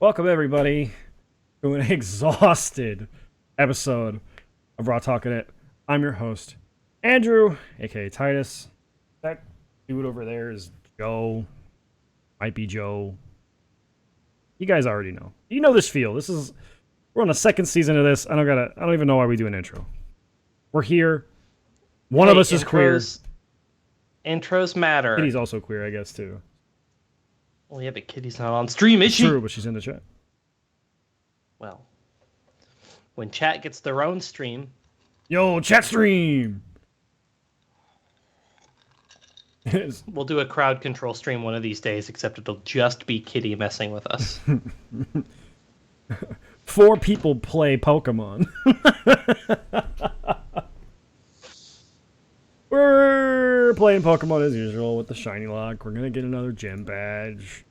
Welcome everybody to an exhausted episode of Raw Talkin' It. I'm your host, Andrew, aka Titus. That dude over there is Joe. Might be Joe. You guys already know. You know this feel. We're on the second season of this. I don't even know why we do an intro. We're here. One of us is queer. Intros matter. Kitty's also queer, I guess, too. Well, yeah, but Kitty's not on stream, is she? True, but she's in the chat. Well, when chat gets their own stream. Yo, chat stream! We'll do a crowd control stream one of these days, except it'll just be Kitty messing with us. 4 people play Pokemon. We're playing Pokemon as usual with the shiny lock. We're gonna get another gym badge.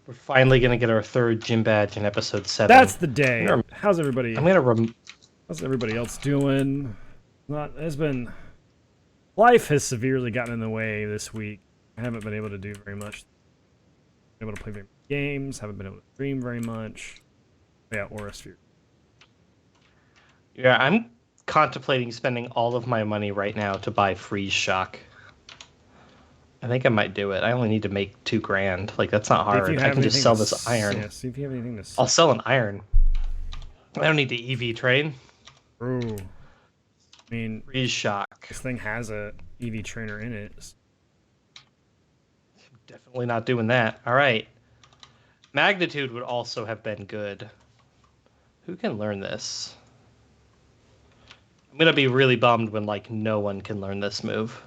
We're finally gonna get our 3rd gym badge in episode 7. That's the day. How's everybody? How's everybody else doing? Life has severely gotten in the way this week. I haven't been able to do very much. Been able to play very many games. Haven't been able to stream very much. Yeah, Aura Sphere. Yeah, I'm contemplating spending all of my money right now to buy Freeze Shock. I think I might do it. I only need to make $2,000. Like, that's not hard. I can just sell this iron. Yeah, see if you have anything to sell. I'll sell an iron. I don't need the EV train. Ooh. I mean, Freeze Shock. This thing has a EV trainer in it. Definitely not doing that. All right. Magnitude would also have been good. Who can learn this? I'm gonna be really bummed when no one can learn this move.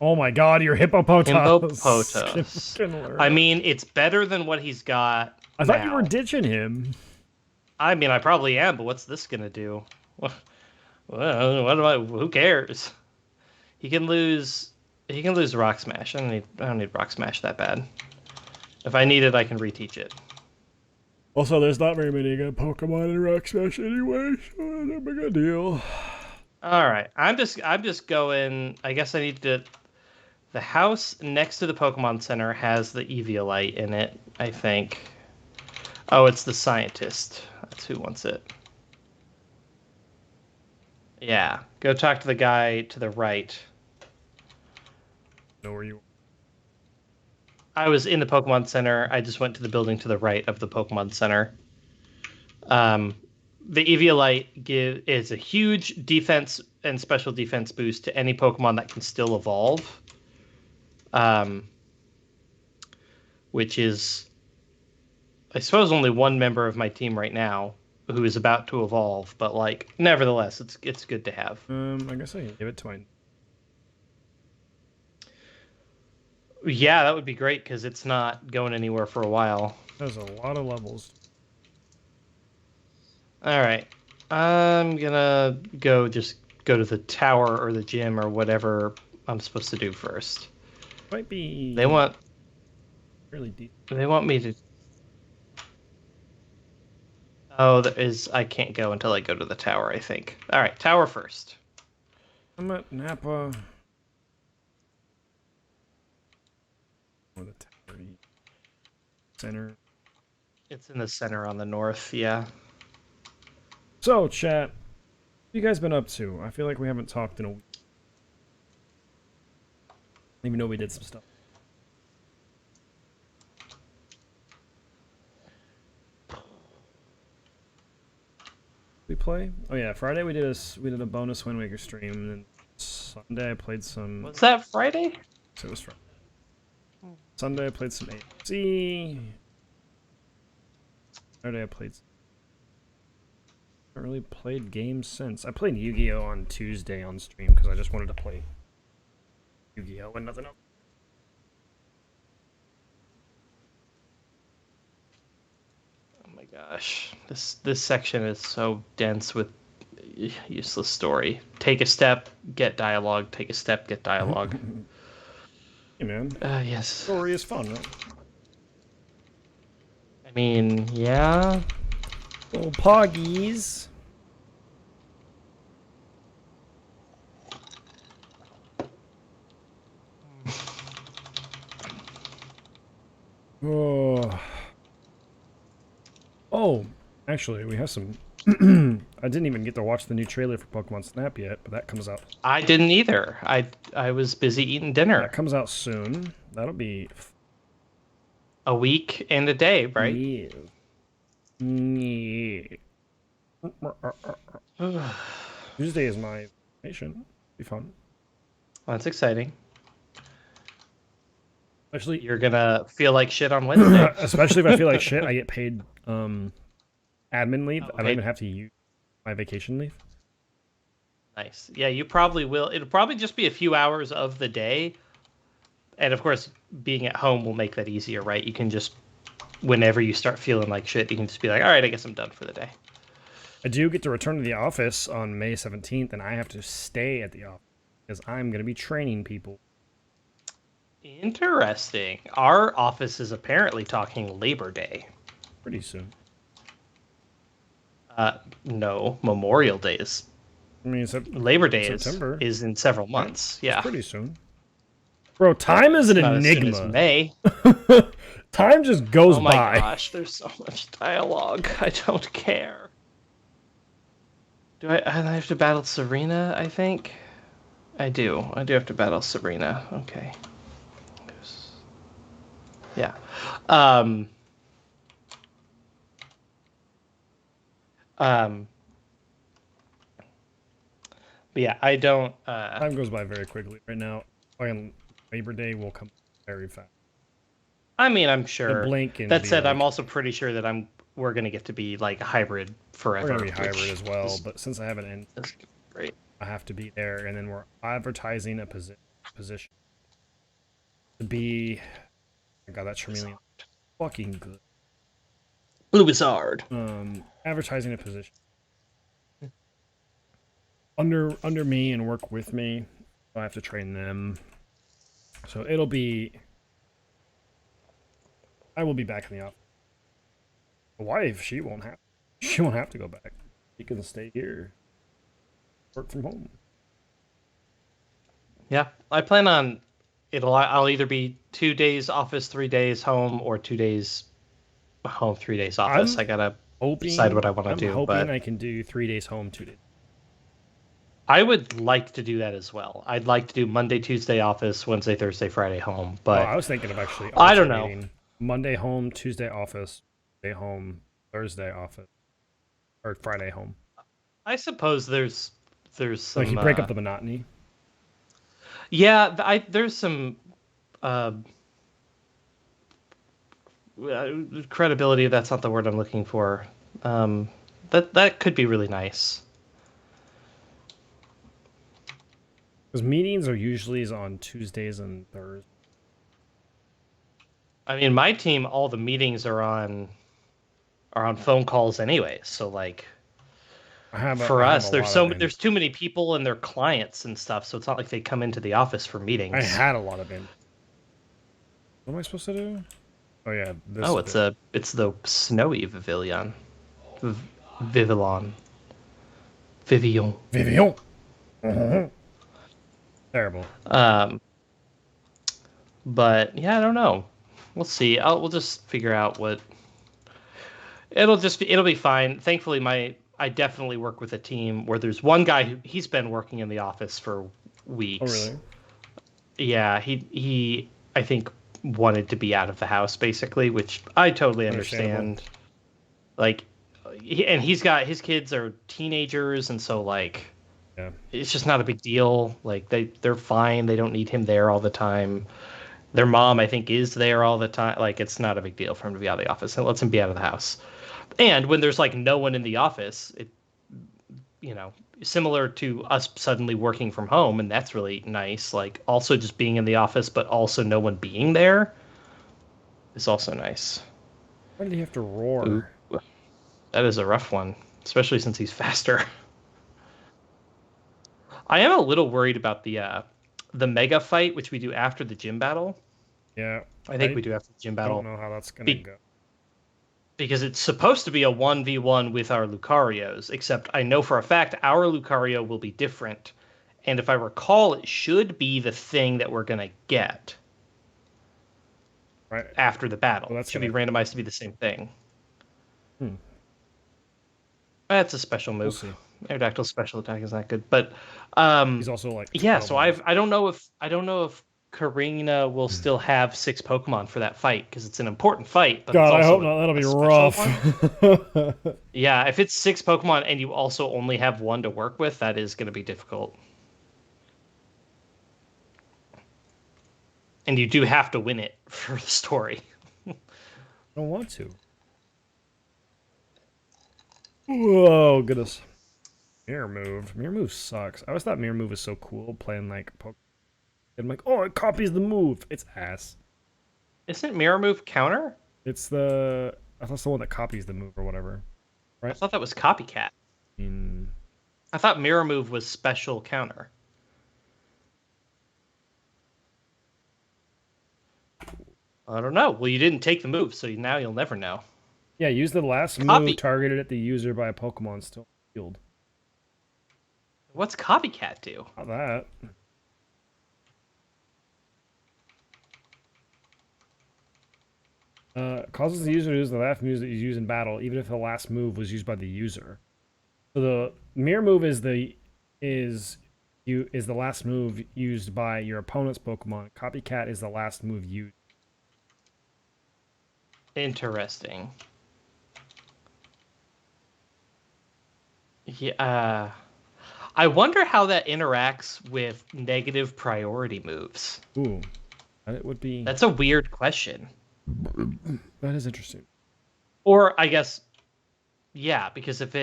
Oh my god, you're Hippopotas. Hippopotas. I mean, it's better than what he's got. I thought you were ditching him. I mean, I probably am, but what's this gonna do? Well, who cares? He can lose Rock Smash. I don't need Rock Smash that bad. If I need it, I can reteach it. Also, there's not very many good Pokemon in Rock Smash anyway, so it's not a big a deal. All right, I'm just going. I guess I need to. The house next to the Pokemon Center has the Eviolite in it, I think. Oh, it's the scientist. That's who wants it. Yeah, go talk to the guy to the right. Know where you? I was in the Pokemon Center. I just went to the building to the right of the Pokemon Center. The Eviolite is a huge defense and special defense boost to any Pokemon that can still evolve. Which is, I suppose, only one member of my team right now who is about to evolve, but nevertheless, it's good to have. I guess I can give it to my. Yeah, that would be great because it's not going anywhere for a while. There's a lot of levels. All right, I'm gonna go to the tower or the gym or whatever I'm supposed to do first. Might be. They want really deep. They want me to. Oh, I can't go until I go to the tower, I think. All right, tower first. I'm at Napa. Or the tower center. It's in the center on the north, yeah. So, chat, what have you guys been up to? I feel like we haven't talked in a week. Even though we did some stuff. We play? Oh yeah, Friday we did a bonus Wind Waker stream, and then Sunday I played some. Was that Friday? So it was Friday. Sunday I played some AFC. Saturday I played. I haven't really played games since. I played Yu-Gi-Oh on Tuesday on stream because I just wanted to play Yu-Gi-Oh and nothing else. Oh my gosh, this section is so dense with useless story. Take a step, get dialogue. Take a step, get dialogue. Hey man. Yes. Story is fun, right? I mean, yeah. Little poggies. Oh. Oh, actually, we have some. I didn't even get to watch the new trailer for Pokemon Snap yet, but that comes out. I didn't either. I was busy eating That dinner. comes out soon. That'll be. A week and a day, right? Yeah. Yeah. Tuesday is my vacation. Be fun. That's exciting. Especially, You're gonna feel like shit on Wednesday. especially if I feel like shit, I get paid admin leave. I don't Okay, even have to use my vacation leave. nice. Yeah, you probably will. It'll probably just be a few hours of the day, and of course, being at home will make that easier, right? You can just, whenever you start feeling like shit, you can just be like, all right, I guess I'm done for the day. I do get to return to the office on May 17th, and I have to stay at the office because I'm going to be training people. Interesting. Our office is apparently talking Labor Day. Pretty soon. No, Memorial Day is. I mean, Labor Day September. is in several Right? months. It's Yeah. pretty soon. Bro, time is an Not as soon as enigma. May. Time just goes Oh my by. gosh, there's so much dialogue. I don't care. Do I have to battle Serena, I think? I do. I do have to battle Serena. Okay. Yeah. Um um but yeah, I don't Time goes by very quickly right now. Fucking Labor Day will come very fast. I mean, I'm The sure. blink and That be said, like, I'm also pretty sure that we're gonna get to be like hybrid forever. we're gonna be hybrid which as well. is- But since I have an end, is great. I have to be there, and then we're advertising a position to be. I got that Charmeleon fucking good. Louisard. Advertising a position under me and work with me. I have to train them, so it'll be. I will be back in the office. The wife, she won't have to go back. She can stay here, work from home. Yeah, I plan on I'll either be 2 days office, 3 days home, or 2 days home, 3 days office. I gotta decide what I want to I'm do, hoping but I can do 3 days home, 2 days. I would like to do that as well. I'd like to do Monday, Tuesday office, Wednesday, Thursday, Friday home, Oh, but I was thinking of actually I don't know. alternating Monday home, Tuesday office, Day home, Thursday office, or Friday home. I suppose there's Like some you break up the monotony. yeah, there's some credibility. That's not the word I'm looking for. That could be really nice. Because meetings are usually on Tuesdays and Thursdays. I mean, my team, all the meetings are on phone calls anyway. So like for I have us, a lot of there's too many people and their clients and stuff. So it's not like they come into the office for meetings. I had a lot of in. What am I supposed to do? Oh yeah, this. Oh, it's the snowy Vivillon, Vivillon, Vivillon. Vivian. Terrible. But yeah, I don't know. We'll see. We'll just figure out what. It'll be fine. Thankfully, I definitely work with a team where there's one guy he's been working in the office for weeks. Oh really? Yeah, he I think wanted to be out of the house basically, which I totally understand. Like, he's got his kids are teenagers, and so like, Yeah. it's just not a big deal. Like they're fine. They don't need him there all the time. Their mom, I think, is there all the time. Like, it's not a big deal for him to be out of the office. It lets him be out of the house. And when there's like no one in the office, similar to us suddenly working from home, and that's really nice. Like, also just being in the office, but also no one being there is also nice. Why did he have to roar? Ooh, that is a rough one, especially since he's faster. I am a little worried about the mega fight, which we do after the gym battle. Yeah. I think we do after the gym battle. I don't know how that's gonna go. Because it's supposed to be a 1v1 with our Lucarios, except I know for a fact our Lucario will be different. And if I recall, it should be the thing that we're going to get Right after the battle. Well, It should be randomized to be the same thing. That's a special We'll move. see. Aerodactyl special attack is not good, but He's also like yeah. 12 So levels. I don't know if Karina will still have 6 Pokemon for that fight because it's an important fight, but it's God, I hope also not. That'll a be special rough. one. Yeah, if it's 6 Pokemon and you also only have 1 to work with, that is going to be difficult. And you do have to win it for the story. I don't want to. Whoa, goodness. Mirror Move. Mirror Move sucks. I always thought Mirror Move was so cool playing like Pokemon. I'm like, oh, it copies the move. It's ass. Isn't Mirror Move counter? It's the. I thought it's the one that copies the move or whatever. I Right? thought that was Copycat. I mean, I thought Mirror Move was special counter. I don't know. Well, you didn't take the move, so now you'll never know. yeah, use the last Copy. move targeted at the user by a Pokemon still healed. What's Copycat do? Not that. Causes the user to use the last move that you use in battle, even if the last move was used by the user. So the mirror move is the last move used by your opponent's Pokemon. Copycat is the last move used. Interesting. Yeah. I wonder how that interacts with negative priority moves. Ooh, that would be. That's a weird question. That is interesting. Or I guess, yeah, because if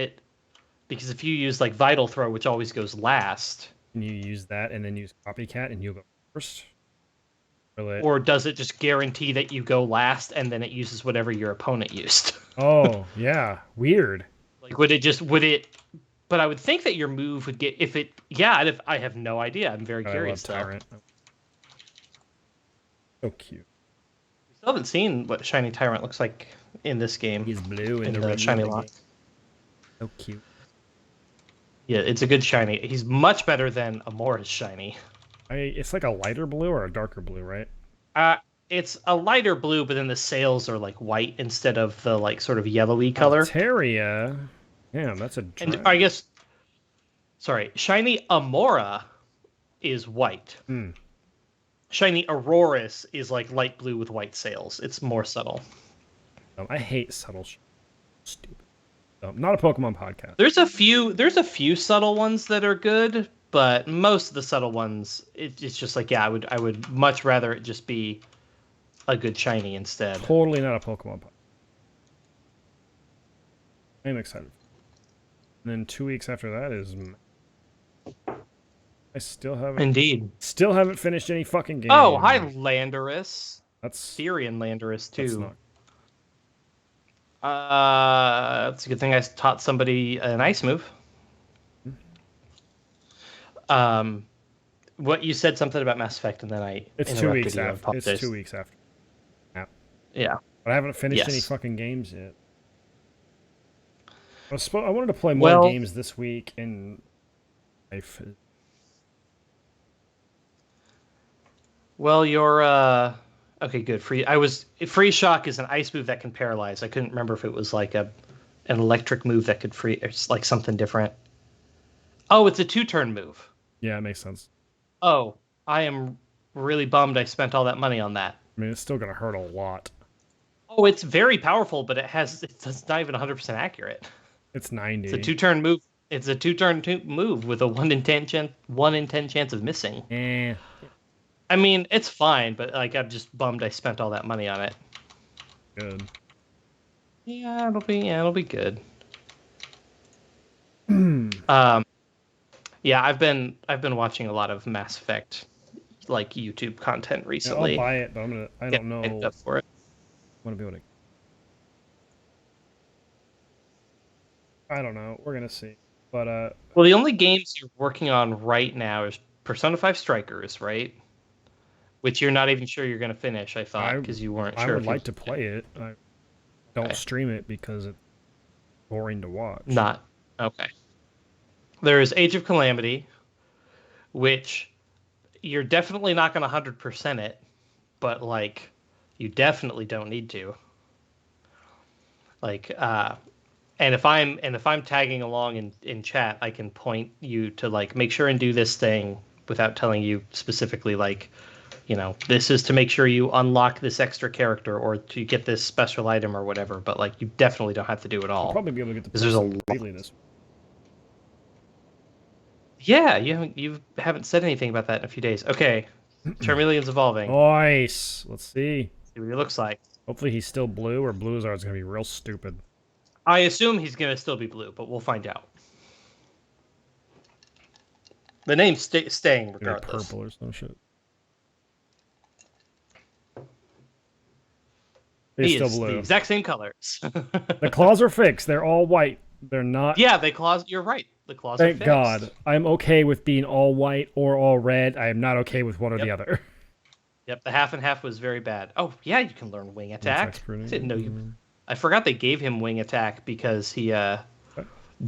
you use like Vital Throw, which always goes last, Can you use that and then use Copycat and you'll go first? or does it just guarantee that you go last and then it uses whatever your opponent used? Oh, yeah. Weird. Like, would it? But I would think that your move would get if it. Yeah, I have no idea. I'm very curious I love though. Tyrant. So cute. We still haven't seen what Shiny Tyrant looks like in this game. He's blue and in the the Shiny Lock. So cute. Yeah, it's a good shiny. He's much better than Amora's shiny. It's like a lighter blue or a darker blue, right? It's a lighter blue, but then the sails are like white instead of the like sort of yellowy color. Altaria. Damn, that's a And I guess, sorry, shiny Amora is white. Hmm. Shiny Auroras is like light blue with white sails. It's more subtle. I hate subtle. Stupid. Not a Pokemon podcast. There's a few subtle ones that are good, but most of the subtle ones, it's just like, yeah, I would much rather it just be a good shiny instead. Totally not a Pokemon podcast. I'm excited. And then 2 weeks after that is. I still haven't finished any fucking game. Oh, hi Landorus. That's Therian Landorus too. That's not. That's a good thing I taught somebody an ice move. What you said something about Mass Effect, and then It's 2 weeks after. It's 2 weeks after. Yeah. But I haven't finished any fucking games yet. I wanted to play more games this week in life. Well, you're okay. Good. Free Shock is an ice move that can paralyze. I couldn't remember if it was like an electric move that could free, or it's like something different. Oh, it's a 2-turn move. Yeah, it makes sense. Oh, I am really bummed I spent all that money on that. I mean, it's still gonna hurt a lot. Oh, it's very powerful, but it's not even 100% accurate. It's 90. It's a 2-turn move. It's a 2-turn move with a 1 in 10 chance of missing. Eh. I mean, it's fine, but like I'm just bummed I spent all that money on it. Good. Yeah, it'll be good. Yeah, I've been watching a lot of Mass Effect like YouTube content recently. Yeah, I'll buy it, but I don't know. Up for it. I want to be able to. I don't know. We're gonna see. But well, the only games you're working on right now is Persona 5 Strikers, right? Which you're not even sure you're going to finish, I thought, because you weren't sure. I would like to play it. I don't stream it because it's boring to watch. Not. Okay. There is Age of Calamity, which you're definitely not going to 100% it, but, like, you definitely don't need to. Like, And if I'm tagging along in chat, I can point you to like make sure and do this thing without telling you specifically like, this is to make sure you unlock this extra character or to get this special item or whatever. But like, you definitely don't have to do it I'll all probably be able to get the because there's a poison lot. immediately this. Yeah, you haven't said anything about that in a few days. Okay, Charmeleon's evolving. Nice. Let's see. See what he looks like. Hopefully he's still blue, or blue is going to be real stupid. I assume he's gonna still be blue, but we'll find out. The name's staying Maybe regardless. purple or some shit. He's still blue. The exact same colors. The claws are fixed. They're all white. They're not. Yeah, you're right. The claws are Thank fixed. God. I'm okay with being all white or all red. I am not okay with one or the other. Yep, the half and half was very bad. Oh yeah, you can learn wing attack. I didn't know you. I forgot they gave him wing attack because he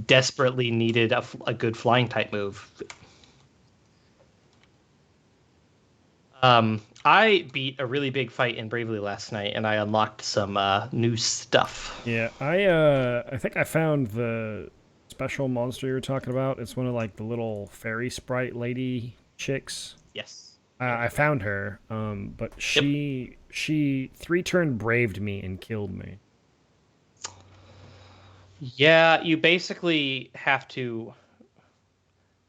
desperately needed a good flying type move. I beat a really big fight in Bravely last night, and I unlocked some new stuff. Yeah, I think I found the special monster you were talking about. It's one of like the little fairy sprite lady chicks. Yes. I found her, but she 3-turn braved me and killed me. Yeah, you basically have to.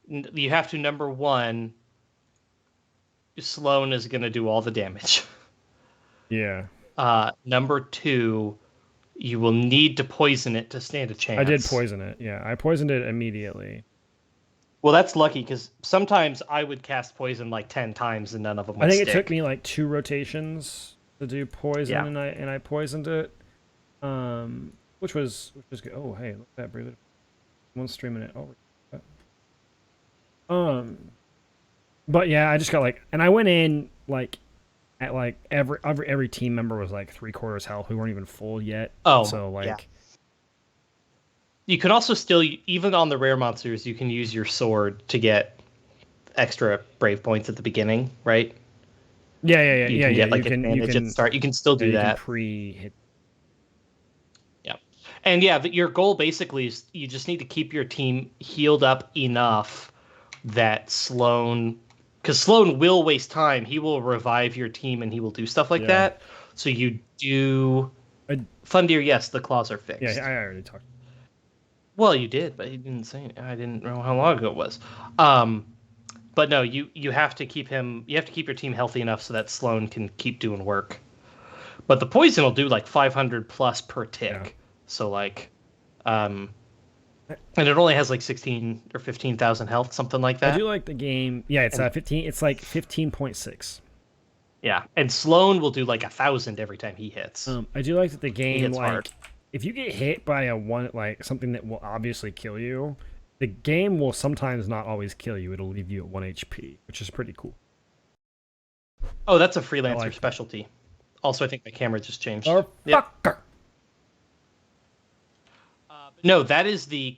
Number one. Sloan is going to do all the damage. Yeah. Number two, you will need to poison it to stand a chance. I did poison it. Yeah, I poisoned it immediately. Well, that's lucky because sometimes I would cast poison like 10 times and none of them would I think stick. it took me like 2 rotations to do poison, and I poisoned it, which was good. Oh, hey, look at that, breathe it. One stream in it. Oh. But yeah, I just got like, and I went in like at like every team member was like 3/4 health. We weren't even full yet. Oh, so like. Yeah. You could also still, even on the rare monsters, you can use your sword to get extra brave points at the beginning, right? Yeah. You can get like advantage at the start. You can still do that. Can pre-hit. Yeah, and yeah, your goal basically is you just need to keep your team healed up enough that Sloan, because Sloan will waste time. He will revive your team and he will do stuff like that. So you do. Fundir, yes, the claws are fixed. Yeah, I already talked. Well, you did, but he didn't say. I didn't know how long ago it was. But no, you have to keep him. You have to keep your team healthy enough so that Sloan can keep doing work. But the poison will do like 500 plus per tick. Yeah. So like, and it only has like 16 or 15,000 health, something like that. I do like the game. Yeah, it's 15. It's like 15.6. Yeah, and Sloan will do like 1,000 every time he hits. I do like that the game like. Hard. If you get hit by something that will obviously kill you, the game will sometimes not always kill you. It'll leave you at 1 HP, which is pretty cool. Oh, that's a freelancer specialty. That. Also, I think my camera just changed. Fucker. No, that is the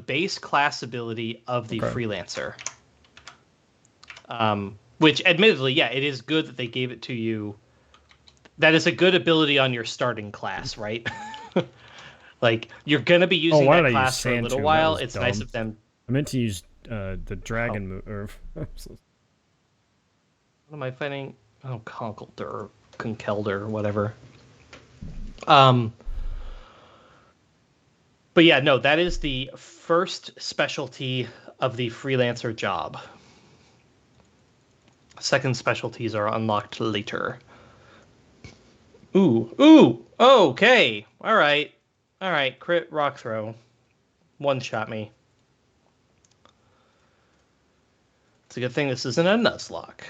base class ability of the freelancer. Which, admittedly, yeah, it is good that they gave it to you. That is a good ability on your starting class, right? Like, you're going to be using that class for a little while. It's dumb. Nice of them. I meant to use the dragon move. What am I fighting? Oh, Conkelder, whatever. But yeah, no, that is the first specialty of the freelancer job. Second specialties are unlocked later. Ooh, okay. All right, crit rock throw. One shot me. It's a good thing this isn't a Nuzlocke.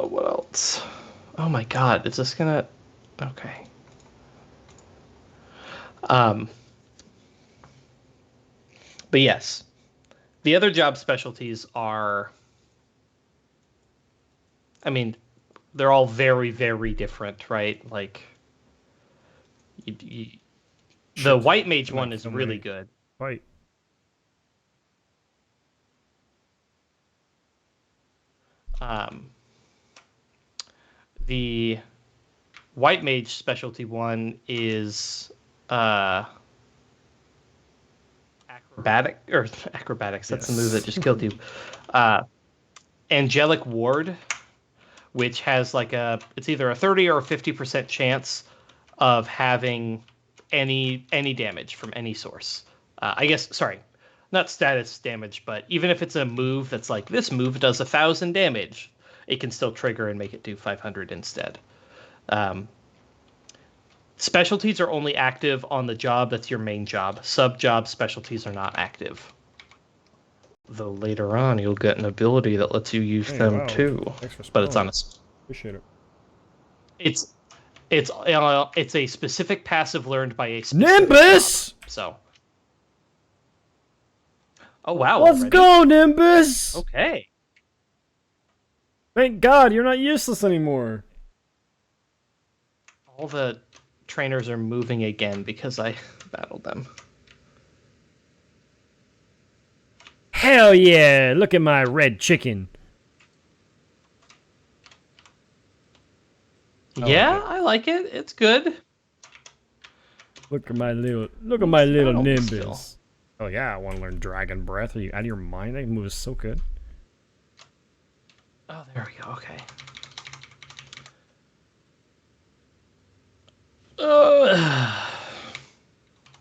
What else? Oh my god, is this gonna... Okay. But yes, the other job specialties are, I mean, they're all very, very different, right? Like, the white mage one is really good. White. Um, the white mage specialty one is acrobatics. That's the move that Yes. just killed you. Angelic Ward, which has it's either a 30 or a 50% chance of having any damage from any source. I guess, sorry, not status damage, but even if it's a move that's like this move does 1,000 damage, it can still trigger and make it do 500 instead. Specialties are only active on the job that's your main job. Sub-job specialties are not active. Though later on you'll get an ability that lets you use them wow. too. Thanks for But it's spelling. on a. Appreciate it. It's a specific passive learned by a specific Nimbus! job. So. Oh wow! Let's already? go, Nimbus! Okay. Thank God you're not useless anymore. All the trainers are moving again because I battled them. Hell yeah! Look at my red chicken. Yeah, I like it. It's good. Look at my little Nimbus. Still. Oh yeah, I want to learn Dragon Breath. Are you out of your mind? That move is so good. Oh, there we go. Okay.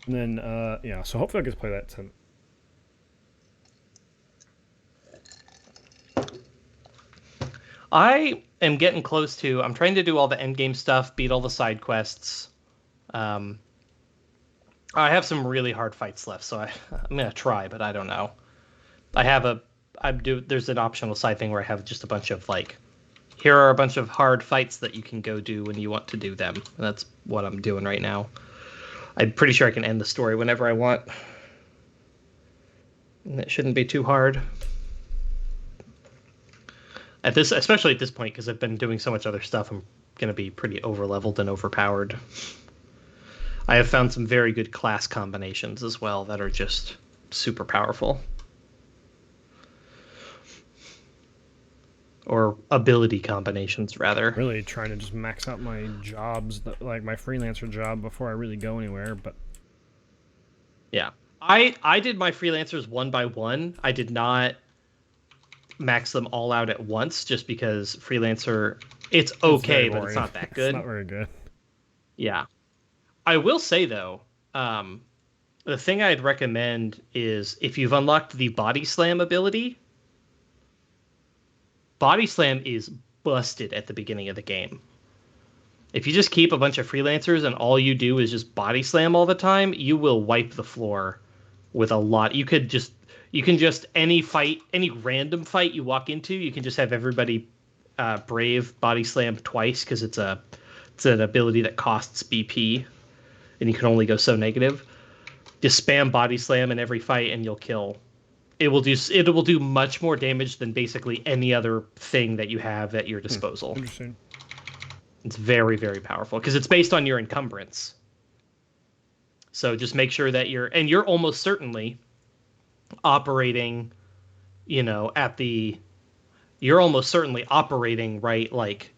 And then, yeah, so hopefully I get to play that tonight. I am getting close to. I'm trying to do all the end game stuff, beat all the side quests. I have some really hard fights left, so I'm gonna try, but I don't know. There's an optional side thing where I have just a bunch of here are a bunch of hard fights that you can go do when you want to do them. And that's what I'm doing right now. I'm pretty sure I can end the story whenever I want. And it shouldn't be too hard. Especially at this point, because I've been doing so much other stuff, I'm gonna be pretty over-leveled and overpowered. I have found some very good class combinations as well that are just super powerful. Or ability combinations, rather. Really trying to just max out my jobs, like my freelancer job, before I really go anywhere. But yeah, I did my freelancers one by one. I did not max them all out at once, just because freelancer, it's okay, but it's not that good. It's not very good. Yeah, I will say though, the thing I'd recommend is if you've unlocked the body slam ability. Body slam is busted at the beginning of the game. If you just keep a bunch of freelancers and all you do is just body slam all the time, you will wipe the floor with a lot. You can just any random fight you walk into, you can just have everybody brave body slam twice because it's an ability that costs BP, and you can only go so negative. Just spam body slam in every fight and you'll kill. It will do much more damage than basically any other thing that you have at your disposal. Interesting. It's very, very powerful because it's based on your encumbrance. So just make sure that you're almost certainly operating, you're almost certainly operating right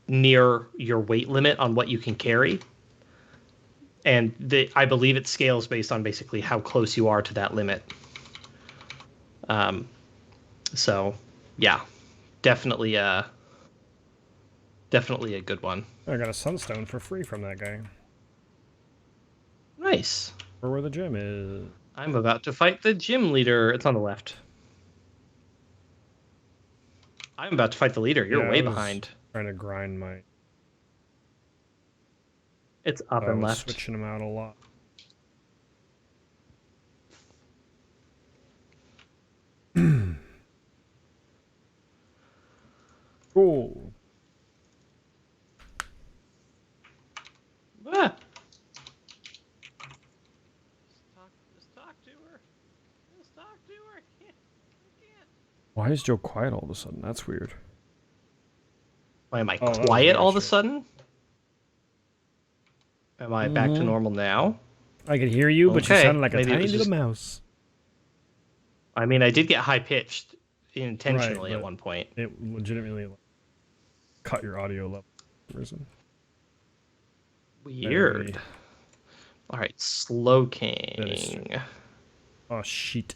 near your weight limit on what you can carry. And I believe it scales based on basically how close you are to that limit. So yeah, definitely a good one. I got a sunstone for free from that guy. Nice. Or where the gym is. I'm about to fight the gym leader. It's on the left. I'm about to fight the leader. You're way behind. Trying to grind my. It's up and left. Switching them out a lot. Cool. Ah. Just talk to her. Just talk to her. I can't. Why is Joe quiet all of a sudden? That's weird. Why am I quiet all of a sudden? Am I back to normal now? I could hear you, but you sounded like a tiny little mouse. I mean, I did get high pitched intentionally right, at one point. It legitimately. cut your audio level. For some reason. Weird. All right, Slow King. That is true. Oh shit.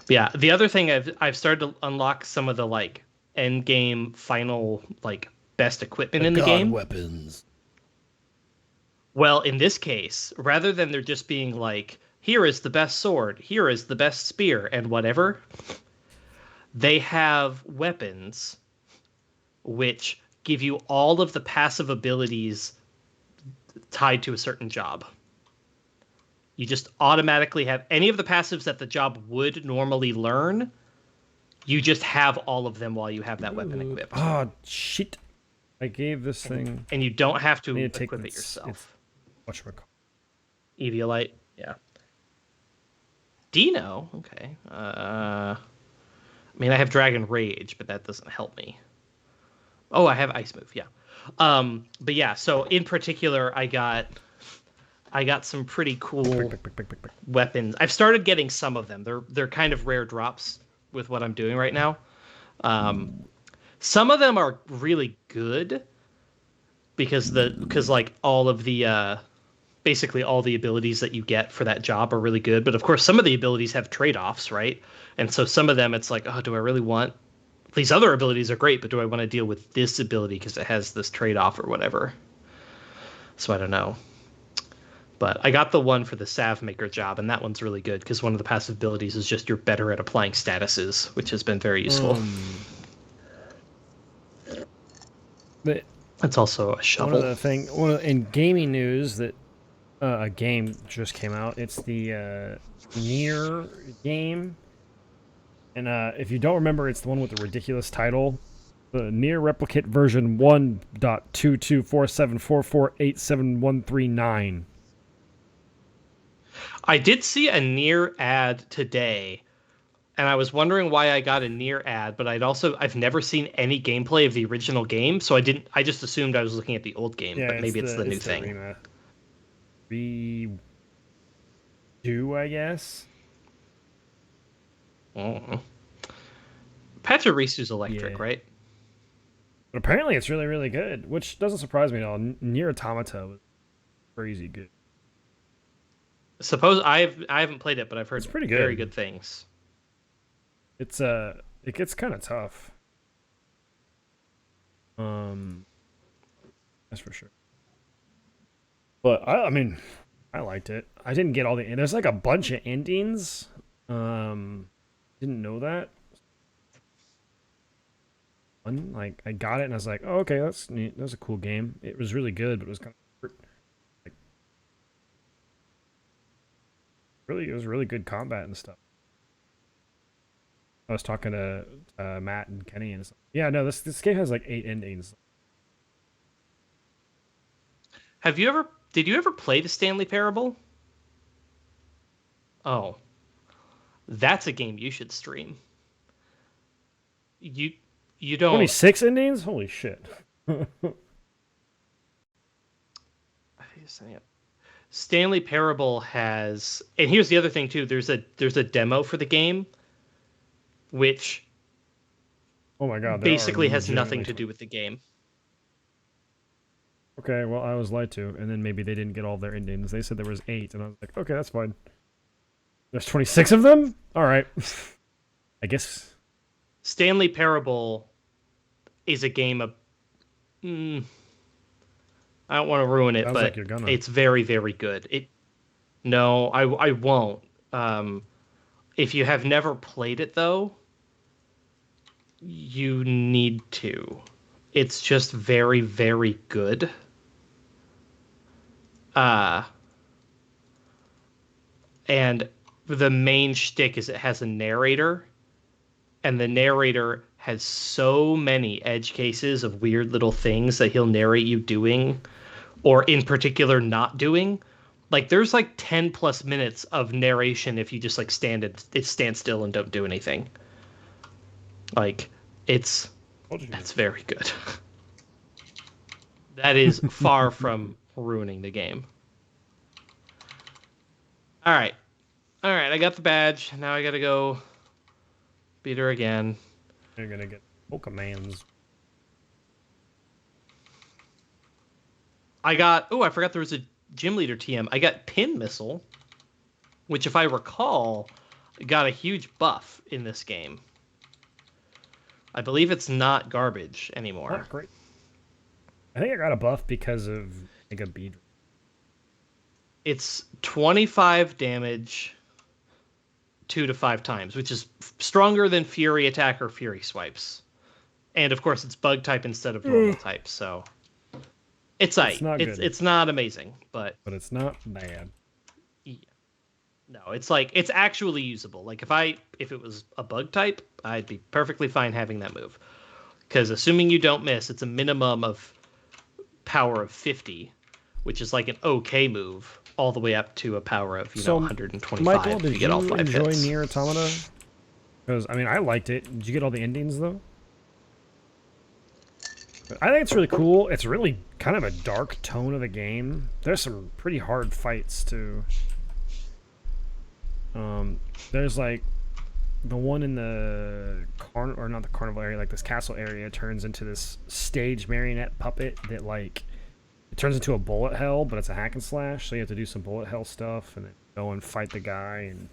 Yeah, the other thing I've started to unlock some of the like end game final like best equipment in the game. Weapons. Well, in this case, rather than there just being like, here is the best sword, here is the best spear, and whatever, they have weapons which give you all of the passive abilities tied to a certain job. You just automatically have any of the passives that the job would normally learn. You just have all of them while you have that weapon equipped. Oh shit! I gave this thing. And you don't have to need to equip it yourself. Whatchamacallit? Eviolite, yeah. Dino, okay. I mean, I have Dragon Rage, but that doesn't help me. Oh, I have Ice Move, yeah. But yeah, so in particular, I got some pretty cool weapons. I've started getting some of them. They're kind of rare drops with what I'm doing right now. Some of them are really good because like all of the basically all the abilities that you get for that job are really good. But of course, some of the abilities have trade-offs, right? And so some of them, it's like, oh, do I really want these other abilities are great, but do I want to deal with this ability because it has this trade-off or whatever? So I don't know. But I got the one for the Salve Maker job, and that one's really good because one of the passive abilities is just you're better at applying statuses, which has been very useful. But it's also a shovel. In gaming news that a game just came out. It's the Nier game. And if you don't remember, it's the one with the ridiculous title. The Nier Replicate version 1.22474487139. I did see a Nier ad today, and I was wondering why I got a Nier ad, but I've never seen any gameplay of the original game, so I just assumed I was looking at the old game, but maybe it's the new thing. Redo, I guess. Oh. Pachyrisu's electric, right? But apparently it's really, really good, which doesn't surprise me at all. Nier Automata was crazy good. Suppose I haven't played it, but I've heard it's pretty good. Very good things. It gets kind of tough. That's for sure. But I mean, I liked it. I didn't get all the. There's like a bunch of endings. Didn't know that. Like I got it and I was like, oh, okay, that's neat. That was a cool game. It was really good, but it was kind of like, it was really good combat and stuff. I was talking to Matt and Kenny and stuff. Yeah, no, this game has like 8 endings. Did you ever play the Stanley Parable? Oh, that's a game you should stream. You don't 26 endings? Holy shit. Stanley Parable has, and here's the other thing too. There's a demo for the game, which oh my god, basically has nothing to do with the game. Okay, well I was lied to, and then maybe they didn't get all their endings. They said there was 8, and I was like, okay, that's fine. There's 26 of them? All right. I guess. Stanley Parable is a game of. I don't want to ruin it, but like it's very, very good. No, I won't. If you have never played it, though, you need to. It's just very, very good. And the main shtick is it has a narrator, and the narrator has so many edge cases of weird little things that he'll narrate you doing, or in particular not doing. Like there's like 10 plus minutes of narration if you just like stand still and don't do anything. Like that's very good. That is far from ruining the game. All right, I got the badge. Now I gotta go beat her again. You're gonna get Pokemans. I forgot there was a gym leader TM. I got Pin Missile, which, if I recall, got a huge buff in this game. I believe it's not garbage anymore. Not great. I think I got a buff because of Mega Bead. It's 25 damage 2 to 5 times, which is stronger than Fury Attack or Fury Swipes. And of course, it's bug type instead of normal type, so it's not good. It's not amazing, but it's not bad. Yeah. No, it's actually usable. Like if it was a bug type, I'd be perfectly fine having that move. Because assuming you don't miss, it's a minimum of power of 50, which is like an okay move, all the way up to a power of 125. Michael, did you get all 5 enjoy hits. Nier Automata? Because I mean, I liked it. Did you get all the endings though? I think it's really cool. It's really kind of a dark tone of the game. There's some pretty hard fights too. There's like the one in the not the carnival area, like this castle area, turns into this stage marionette puppet that like it turns into a bullet hell, but it's a hack and slash. So you have to do some bullet hell stuff and then go and fight the guy. And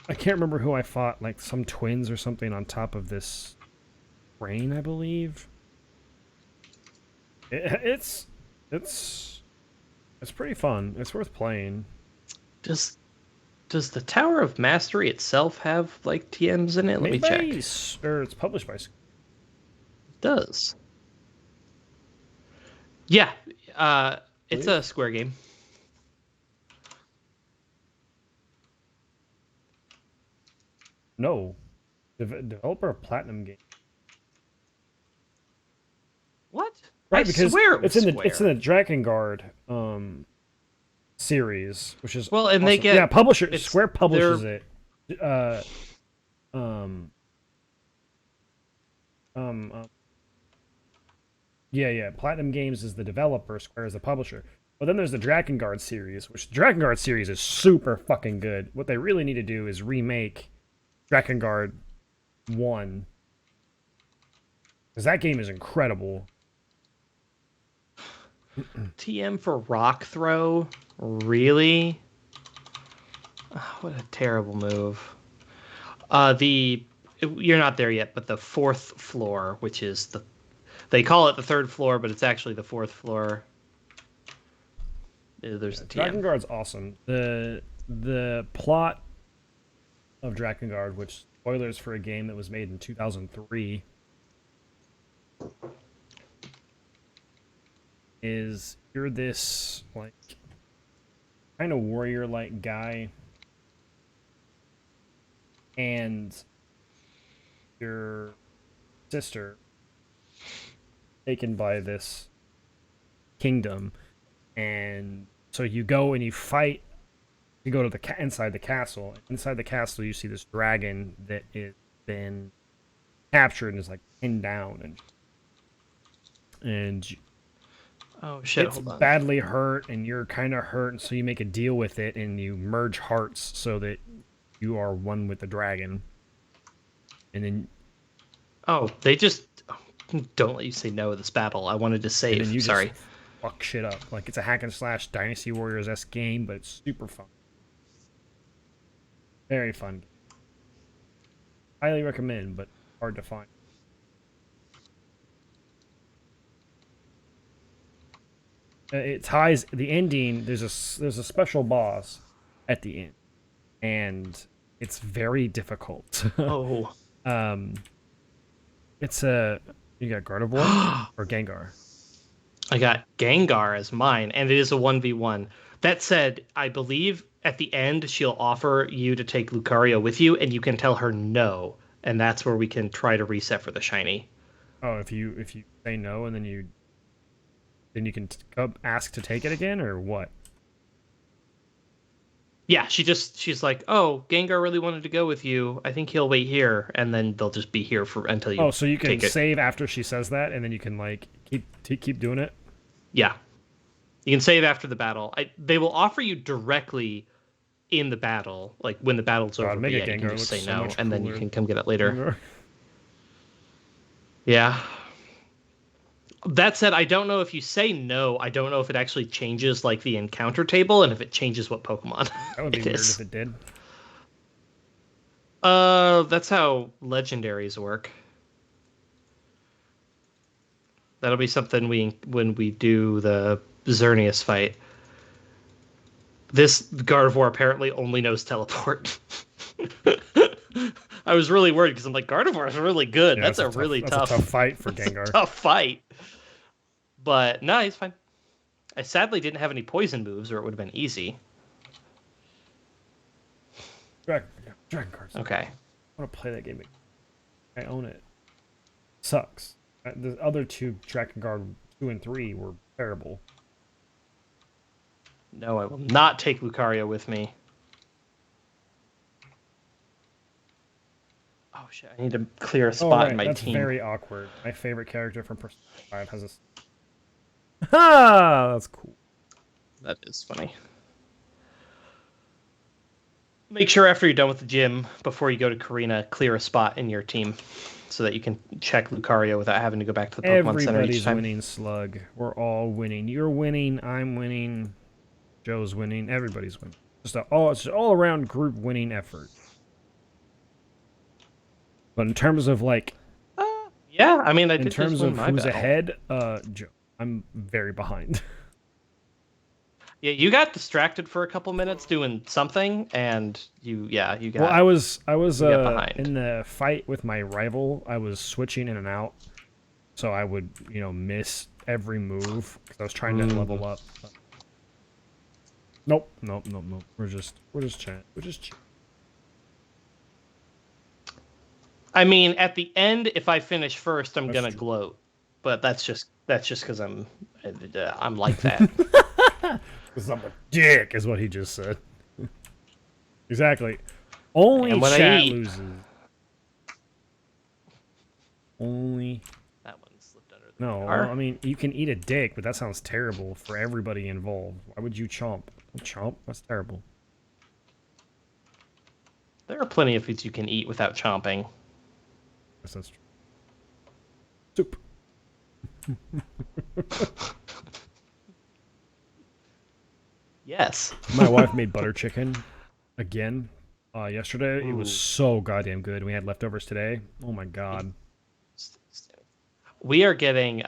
I can't remember who I fought, like some twins or something on top of this rain, I believe. It's pretty fun. It's worth playing. Does the Tower of Mastery itself have like TMs in it? Let me check. Or it's published by. It does. Yeah, it's a Square game. No, developer of Platinum Game. What? Right, I because swear it's in the Drakengard series, which is well, and awesome. They get publisher Square publishes it. Yeah. Platinum Games is the developer, Square is the publisher. But then there's the Drakengard series, which the Drakengard series is super fucking good. What they really need to do is remake Drakengard 1. Because that game is incredible. TM for Rock Throw? Really? Oh, what a terrible move. You're not there yet, but the 4th floor, which is they call it the 3rd floor, but it's actually the 4th floor. There's a TM. Drakengard's awesome. The plot of Drakengard, which spoilers for a game that was made in 2003, is you're this like kind of warrior-like guy, and your sister taken by this kingdom, and so you go and you fight. You go to the inside the castle. Inside the castle, you see this dragon that has been captured and is like pinned down, and oh shit! It's badly hurt, and you're kind of hurt, and so you make a deal with it, and you merge hearts so that you are one with the dragon. And then, they just don't let you say no to this battle. I wanted to save. And then you Sorry. just fuck shit up. Like it's a hack and slash Dynasty Warriors-esque game, but it's super fun. Very fun. Highly recommend, but hard to find. It ties the ending. There's a special boss at the end, and it's very difficult. Oh. It's you got Gardevoir or Gengar? I got Gengar as mine, and it is a 1v1. That said, I believe at the end she'll offer you to take Lucario with you, and you can tell her no, and that's where we can try to reset for the shiny. Oh, if you say no, and then you can ask to take it again, or what? Yeah, she's like, oh, Gengar really wanted to go with you. I think he'll wait here, and then they'll just be here until you. Oh, so you can save after she says that, and then you can like keep doing it. Yeah, you can save after the battle. They will offer you directly in the battle. Like when the battle's over, but Mega yeah, you can Gengar just looks say so no, much and then you cooler can come get it later. Gengar. Yeah. That said, I don't know if you say no, I don't know if it actually changes like the encounter table and if it changes what Pokemon That would be it weird is. if it did. That's how legendaries work. That'll be something when we do the Xerneas fight. This Gardevoir apparently only knows teleport. I was really worried because I'm like, Gardevoir is really good. Yeah, That's a really tough fight for Gengar. tough fight. But no, he's fine. I sadly didn't have any poison moves, or it would have been easy. Dragon cards. Okay. I want to play that game again. I own it. Sucks. The other two Dragon Guard 2 and 3 were terrible. No, I will not take Lucario with me. Oh shit! I need to clear a spot in my that's team. That's very awkward. My favorite character from Persona 5 has a... Ha! That's cool. That is funny. Make sure after you're done with the gym, before you go to Karina, clear a spot in your team so that you can check Lucario without having to go back to the Pokemon Center each time. Everybody's winning, Slug. We're all winning. You're winning. I'm winning. Joe's winning. Everybody's winning. It's an all-around group winning effort. But in terms of like... yeah, I mean, in terms of who's ahead, Joe. I'm very behind. Yeah, you got distracted for a couple minutes doing something, and you got. Well, I was in the fight with my rival. I was switching in and out, so I would miss every move because I was trying to level up. Nope. We're just chatting. I mean, at the end, if I finish first, I'm gonna gloat, but that's just because I'm like that. Because I'm a dick, is what he just said. Exactly. Only chat loses. Only. That one slipped under the radar. I mean, you can eat a dick, but that sounds terrible for everybody involved. Why would you chomp? Chomp? That's terrible. There are plenty of foods you can eat without chomping. Yes, that's true. Soup. Yes. My wife made butter chicken again yesterday. Ooh. It was so goddamn good. We had leftovers today. Oh my god. We are getting we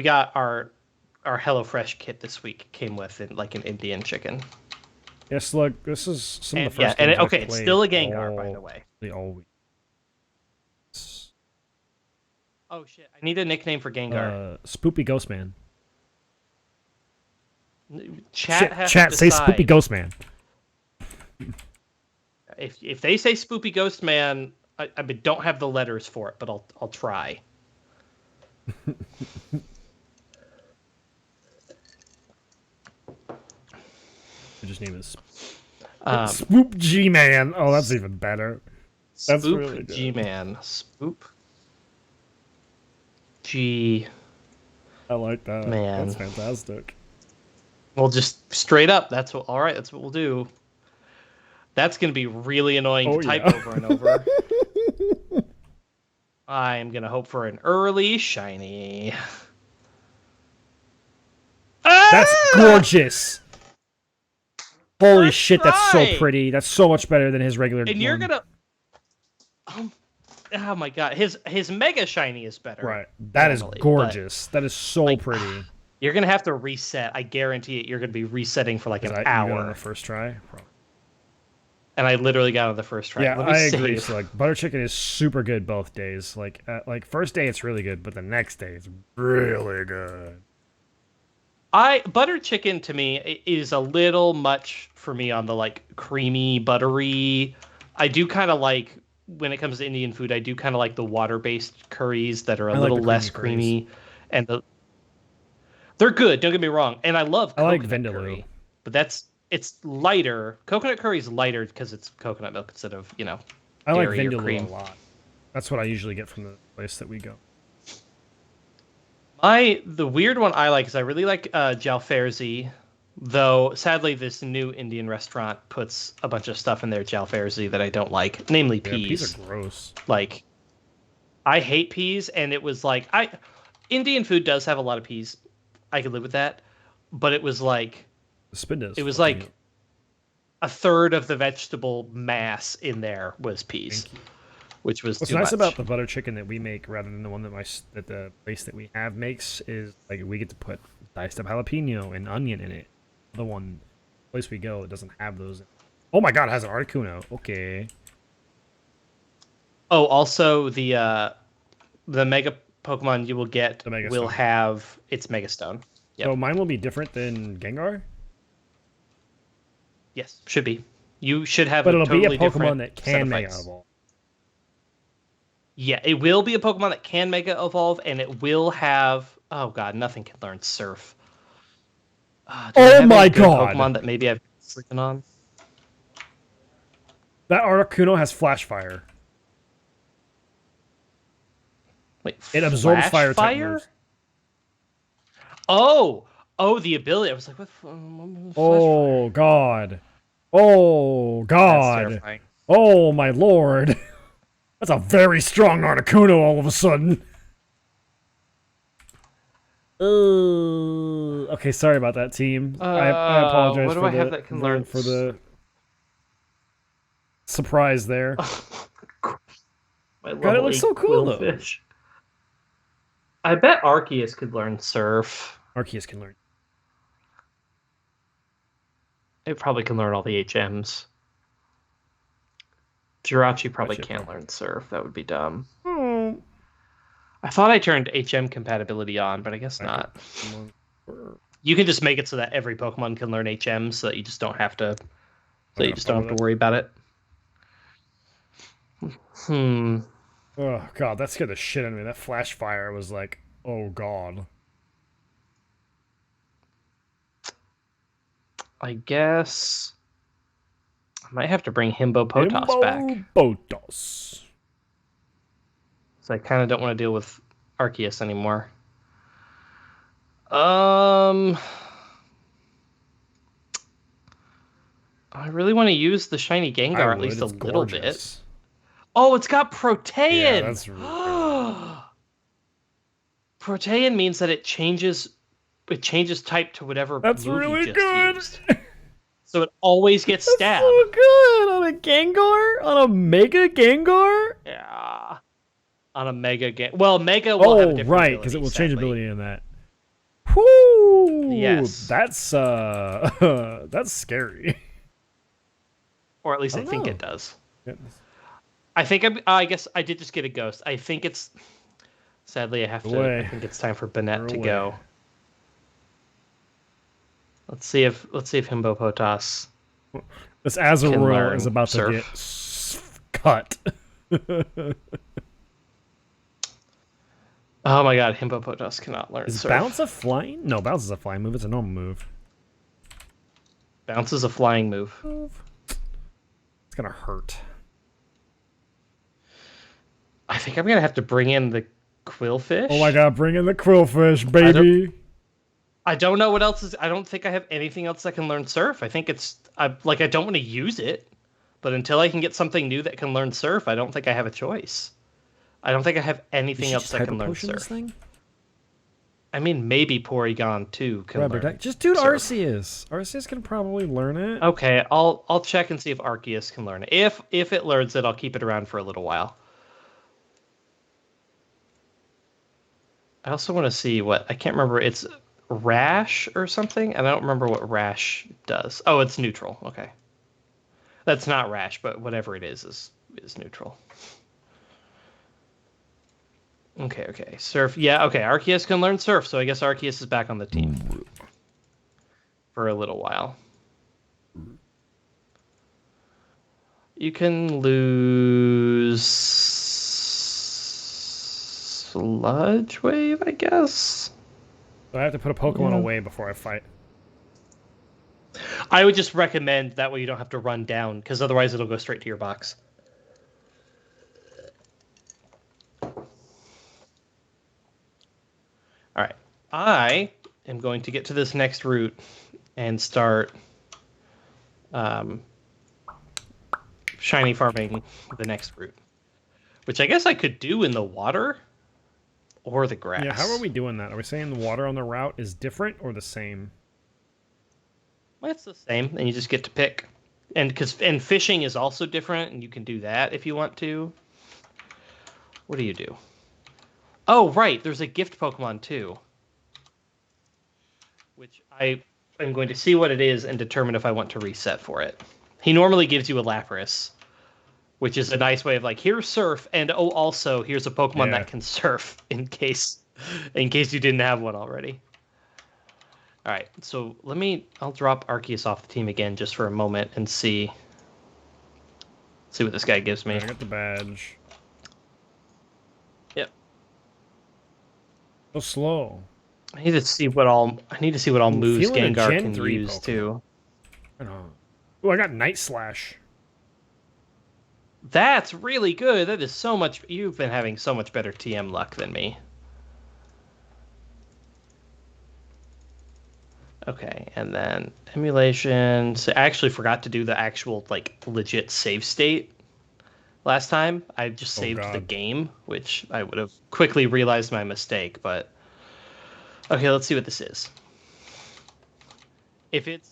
got our HelloFresh kit this week. Came with like an Indian chicken. Yes, look, this is some of the first games okay, it's still a Gengar, by the way. All week. Oh shit! I need a nickname for Gengar. Spoopy Ghost Man. Chat say Spoopy Ghost Man. If they say Spoopy Ghost Man, I don't have the letters for it, but I'll try. I just name it Spoop G Man. Oh, that's even better. That's Spoop really good. G Man. Spoop G. I like that. Man, that's fantastic. Well, just straight up. All right. That's what we'll do. That's gonna be really annoying to type over and over. I am gonna hope for an early shiny. That's gorgeous. Holy shit, that's so pretty. That's so much better than his regular. And you're gonna. Oh my god, his mega shiny is better. Right, that is gorgeous. That is so pretty. You're gonna have to reset. I guarantee it. You're gonna be resetting for like an hour. You got on the first try. And I literally got on the first try. Yeah, I agree. So, like, butter chicken is super good both days. Like first day it's really good, but the next day it's really good. Butter chicken to me is a little much for me on the like creamy, buttery. I do kind of like when it comes to Indian food. I do kind of like the water-based curries that are a little less creamy, and they're good. Don't get me wrong, and I love coconut curry, but it's lighter. Coconut curry is lighter because it's coconut milk instead of I like dairy or cream. a lot. That's what I usually get from the place that we go. The weird one I like is I really like Jalfrezi. Though, sadly, this new Indian restaurant puts a bunch of stuff in their jalfrezi that I don't like, namely Yeah, peas are peas. gross. Like, I hate peas, and it was like Indian food does have a lot of peas. I could live with that, but it was like The spin does it was fuck me up. like a third of the vegetable mass in there was peas, Thank you. which was What's too nice about much. the butter chicken that we make, rather than the one that the place that we have makes, is like we get to put diced up jalapeno and onion in it. The one place we go, it doesn't have those. Oh my god, it has an Articuno. Okay. Oh, also the Mega Pokemon you will get The Mega will Stone. have its Mega Stone. So Yep. mine will be different than Gengar, Yes, should be. You should have but a it'll be a totally Pokemon different that set can of Mega fights. Evolve. Yeah, it will be a Pokemon that can Mega Evolve, and it will have. Oh God, nothing can learn Surf. Do I Oh have any my good god! Pokemon that maybe I've been sleeping on? That Articuno has Flash Fire. Wait, It absorbs Flash fire type Fire? moves. Oh, oh, the ability. I was like, what? Flash Fire? Oh god. Oh That's god. terrifying. Oh my lord. That's a very strong Articuno all of a sudden. Okay, sorry about that, team. I apologize What do for I have that can learn? the surprise there. My God, it level looks 8 so cool though. Quillfish. I bet Arceus could learn Surf. Arceus can learn. It probably can learn all the HMs. Jirachi That probably shit can't probably. learn Surf. That would be dumb. Oh. I thought I turned HM compatibility on, but I guess not. You can just make it so that every Pokemon can learn HM, so that you just don't have to. So you just don't have to worry about it. Hmm. Oh god, that scared the shit out of me. That flash fire was like, oh god. I guess I might have to bring Himbo Potos back. Himbo Botos. So I kind of don't want to deal with Arceus anymore. I really want to use the shiny I Gengar at would. least a It's little bit. gorgeous. Oh, it's got Yeah, Protean. that's really Protean means that it changes type to whatever that's move you really just good. used. So it always gets That's stab. so good on a Gengar, on a Mega Gengar. Yeah. On a Mega game. Well, Mega will have a different Right, ability, because it will sadly. change ability in that. Whoo! Yes. That's that's scary. Or at least I don't think know. it does. Yeah. I guess I did just get a ghost. I think it's sadly I have to Away. I think it's time for Bennett You're to away. go. Let's see if Himbo Potas This can Azurill learn is about Surf. to get cut. Oh my god, Himbo Potas cannot learn Is Surf. bounce a flying? No, bounce is a flying move. It's a normal move. Bounce is a flying move. It's gonna hurt. I think I'm gonna have to bring in the Quillfish. Oh my god, bring in the Quillfish, baby. I don't know what else is. I don't think I have anything else that can learn Surf. I think I don't want to use it, but until I can get something new that can learn Surf, I don't think I have a choice. I don't think I have anything else that can learn Surf. Thing? I mean, maybe Porygon 2 can Rubber learn. duck. Just do Surf. Arceus. Arceus can probably learn it. Okay, I'll check and see if Arceus can learn it. If it learns it, I'll keep it around for a little while. I also want to see what I can't remember. It's Rash or something. I don't remember what Rash does. Oh, it's neutral. Okay, that's not Rash, but whatever it is neutral. Okay. Surf. Yeah, okay. Arceus can learn Surf, so I guess Arceus is back on the team for a little while. You can lose Sludge Wave, I guess. So I have to put a Pokemon away before I fight. I would just recommend that way you don't have to run down, because otherwise it'll go straight to your box. All right. I am going to get to this next route and start shiny farming the next route, which I guess I could do in the water or the grass. Yeah, how are we doing that? Are we saying the water on the route is different or the same? Well, it's the same, and you just get to pick. And fishing is also different, and you can do that if you want to. What do you do? Oh, right, there's a gift Pokemon too, which I am going to see what it is and determine if I want to reset for it. He normally gives you a Lapras, which is a nice way of like, here's Surf, and oh, also here's a Pokemon that can Surf in case you didn't have one already. All right, so I'll drop Arceus off the team again just for a moment and see what this guy gives me. I got the badge. Yep. So slow. I need to see what all moves Gengar can use Pokemon. too. I know. Oh, I got Night Slash. That's really good. That is so much. You've been having so much better TM luck than me. Okay, and then emulation. So I actually forgot to do the actual like legit save state last time. I just saved the game, which I would have quickly realized my mistake. But okay, let's see what this is. If it's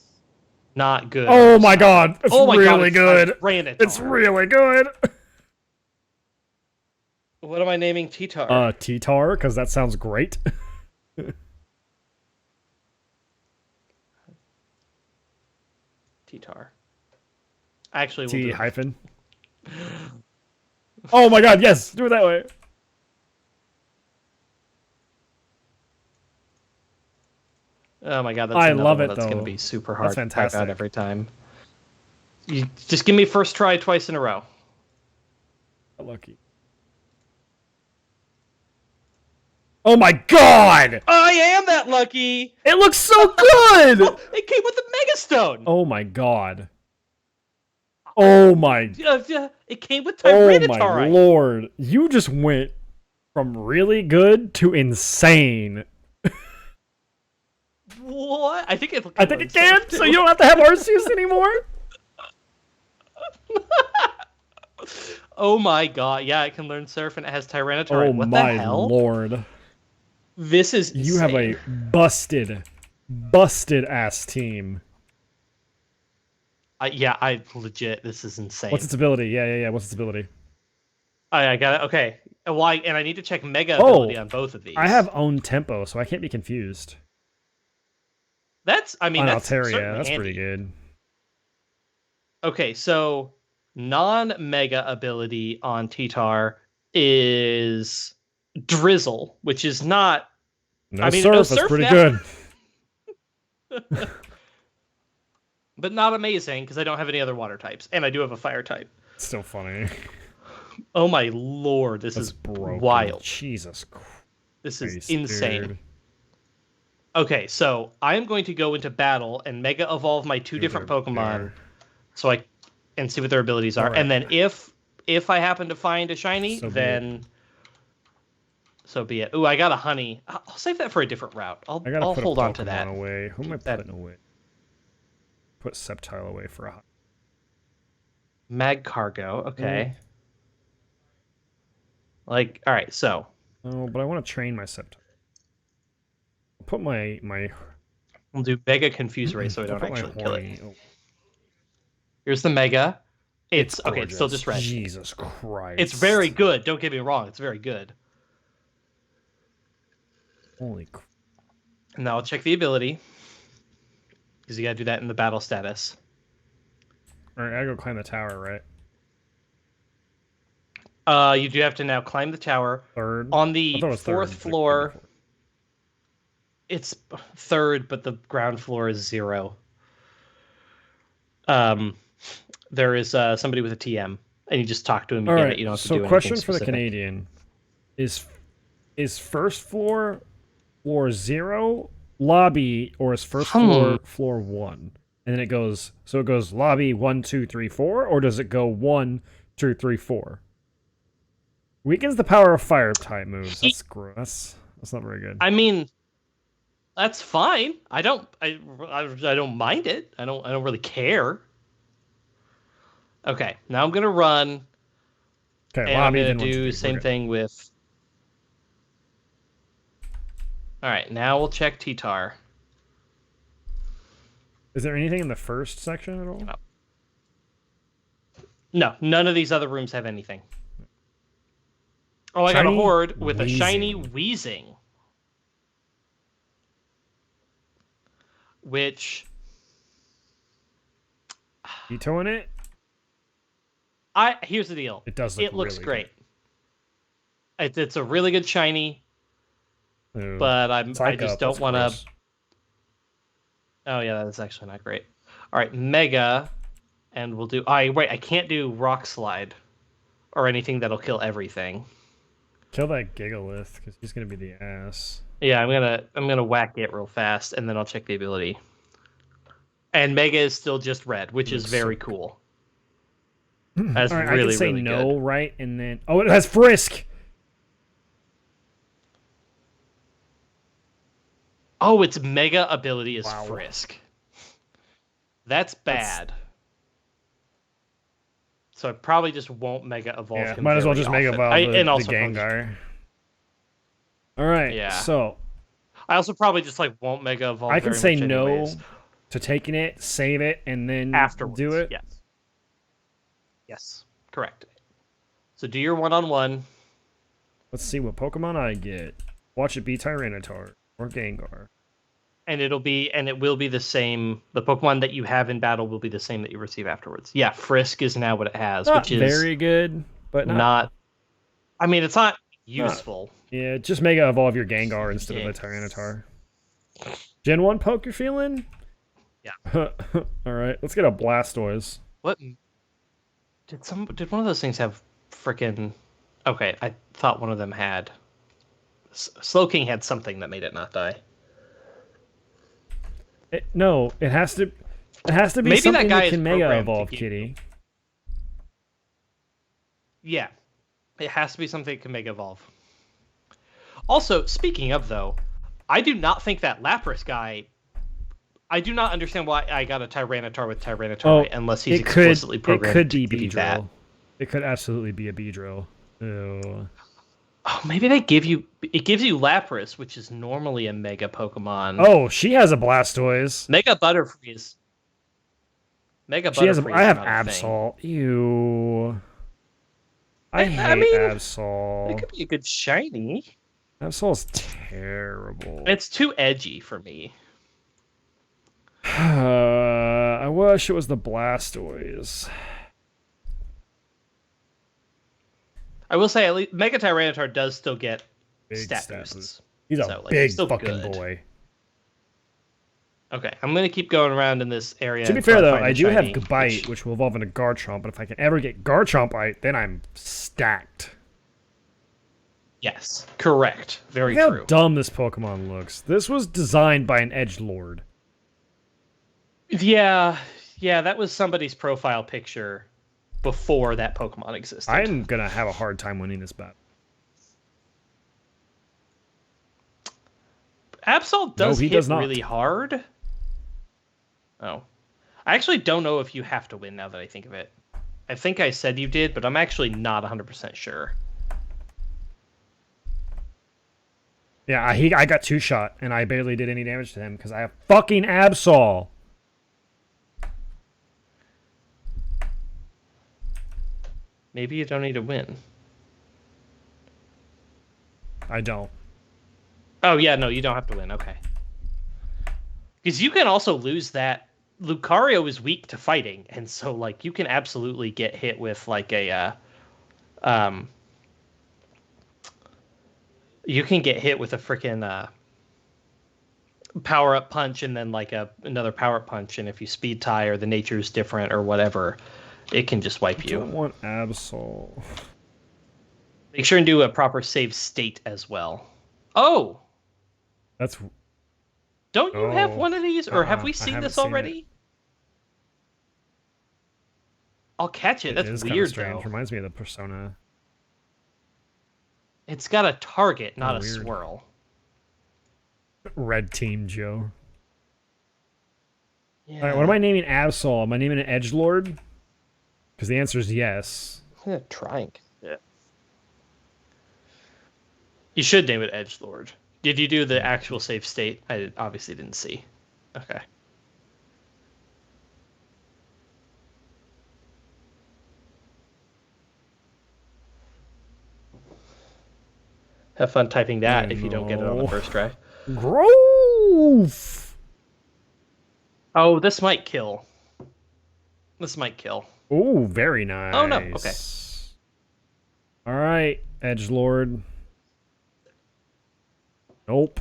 not good. Oh my god! It's really good. It's really good. What am I naming T-Tar? T-Tar, because that sounds great. T-Tar. Actually, T hyphen. Oh my god! Yes, do it that way. Oh my god, I love it. That's going to be super hard to type out every time. You just give me first try twice in a row. Lucky. Oh my god! I am that lucky! It looks so good! It came with the Mega Stone! Oh my god. Oh my... It came with Tyranitar! Oh my lord. You just went from really good to insane. What? I think it can, so you don't have to have Arceus anymore? Oh my god, yeah, it can learn Surf and it has Tyranitar. Oh what my the hell? lord. This is insane. You have a busted ass team. Yeah, I legit, this is insane. What's its ability? Yeah. What's its ability? I got it. Okay. Why? And I need to check Mega ability on both of these. I have own tempo, so I can't be confused. That's Altaria, that's pretty good. Okay, so non-Mega ability on T-Tar is Drizzle, which is not... Surf, that's pretty good. But not amazing, because I don't have any other water types. And I do have a fire type. It's still funny. Oh my lord, this is wild. Jesus Christ. This is insane. Dude. Okay, so I am going to go into battle and Mega Evolve my two different Pokemon, and see what their abilities are. Right. And then if I happen to find a shiny, then so be it. Ooh, I got a honey. I'll save that for a different route. I'll hold on to that. Away. Who am I putting away? Put Sceptile away for a Magcargo. Okay. Like, all right, so. Oh, but I want to train my Sceptile. I'll put my. We'll do Mega Confuse Ray so I don't actually kill it. Oh. Here's the Mega. It's okay. It's still just red. Jesus Christ. It's very good. Don't get me wrong. It's very good. Holy crap. Now I'll check the ability. Because you gotta do that in the battle status. Alright, I gotta go climb the tower, right? You do have to now climb the tower. Third? On the fourth floor. It's third, but the ground floor is 0. There is somebody with a TM, and you just talk to him. You get it. You don't have to do anything question specific. For the Canadian: is first floor 0 lobby, or is first floor 1? And then it goes lobby 1, 2, 3, 4, or does it go 1, 2, 3, 4? Weakens the power of fire type moves. That's gross. That's not very good. I mean, That's fine. I don't mind it. I don't really care. Okay, now I'm gonna run, Okay, and I'm lobby, gonna then 1, 2, do 3. We're same good. thing with. All right, now we'll check T-Tar. Is there anything in the first section at all? Oh. No, none of these other rooms have anything. Oh, I got a Shiny horde with a shiny Wheezing. wheezing, which Veto in it? here's the deal. It does look It looks really great. It's a really good shiny, good. Ooh. but I Psych just up. don't That's want to. gross. Oh yeah, that's actually not great. All right, Mega, and we'll do. Wait, I can't do Rock Slide or anything that'll kill everything. Kill that Gigalith, because he's going to be the ass. Yeah, I'm gonna whack it real fast, and then I'll check the ability. And Mega is still just red, which is very cool. That's Alright, I really, can say really no, good. right? And then... Oh, it has Frisk! Oh, its Mega ability is Wow. Frisk. That's bad. So I probably just won't Mega Evolve him. Might as well very just Mega often. Evolve the also Gengar. Alright, Yeah. so... I also probably just like won't Mega Evolve. I can very say much no anyways. to taking it, save it, and then Afterwards. do it. Yes. Yes. Correct. So do your one-on-one. Let's see what Pokemon I get. Watch it be Tyranitar or Gengar. And it will be the same. The Pokemon that you have in battle will be the same that you receive afterwards. Yeah, Frisk is now what it has, Not which is very good, but not. I mean, it's not useful. Yeah, just Mega Evolve your Gengar instead of the Tyranitar. Gen 1 poke you're feeling? Yeah. Alright, let's get a Blastoise. What did one of those things have frickin'. Okay, I thought one of them had. Slowking had something that made it not die. No, it has to be Maybe something that guy that is can Mega programmed to Evolve, give- kitty. Yeah. It has to be something that can Mega Evolve. Also, speaking of though, I do not think that Lapras guy. I do not understand why I got a Tyranitar with Tyranitar unless he's explicitly programmed to give you that. Beedrill. It could absolutely be a Beedrill. Ew. Oh, maybe it gives you Lapras, which is normally a Mega Pokemon. Oh, she has a Blastoise. Mega Butterfree. She has. I have Absol. Ew. I hate Absol. It could be a good shiny. Absol's terrible. It's too edgy for me. I wish it was the Blastoise. I will say, at least Mega Tyranitar does still get Big stat boosts. He's a big fucking boy. Okay, I'm gonna keep going around in this area. To be fair though, I do have Bite, which will evolve into Garchomp, but if I can ever get Garchompite, then I'm stacked. Yes, correct. Very Look true. how dumb this Pokemon looks. This was designed by an edgelord. Yeah, that was somebody's profile picture before that Pokemon existed. I'm gonna have a hard time winning this battle. Absol does hit not. really hard. Oh. I actually don't know if you have to win now that I think of it. I think I said you did, but I'm actually not 100% sure. Yeah, I got 2-shot, and I barely did any damage to him because I have fucking Absol. Maybe you don't need to win. I don't. Oh, yeah, no, you don't have to win. Okay. Because you can also lose that. Lucario is weak to fighting, and so, like, you can absolutely get hit with, like, you can get hit with a freaking power-up punch and then, like, another power-up punch, and if you speed tie or the nature is different or whatever, it can just wipe you. I don't want Absol. Make sure and do a proper save state as well. Oh! That's... Don't you have one of these? Or have we seen this already? I'll catch it. That's weird, though. Reminds me of the Persona. It's got a target, not a swirl. Red Team Joe. Yeah. All right, what am I naming Absol? Am I naming it Edgelord? Because the answer is yes. I'm gonna try and. Yeah. You should name it Edgelord. Did you do the actual save state? I obviously didn't see. Okay. Have fun typing that if you don't get it on the first try. Growth! Oh, this might kill. This might kill. Oh, very nice. Oh, no. Okay. All right, Edgelord. Nope.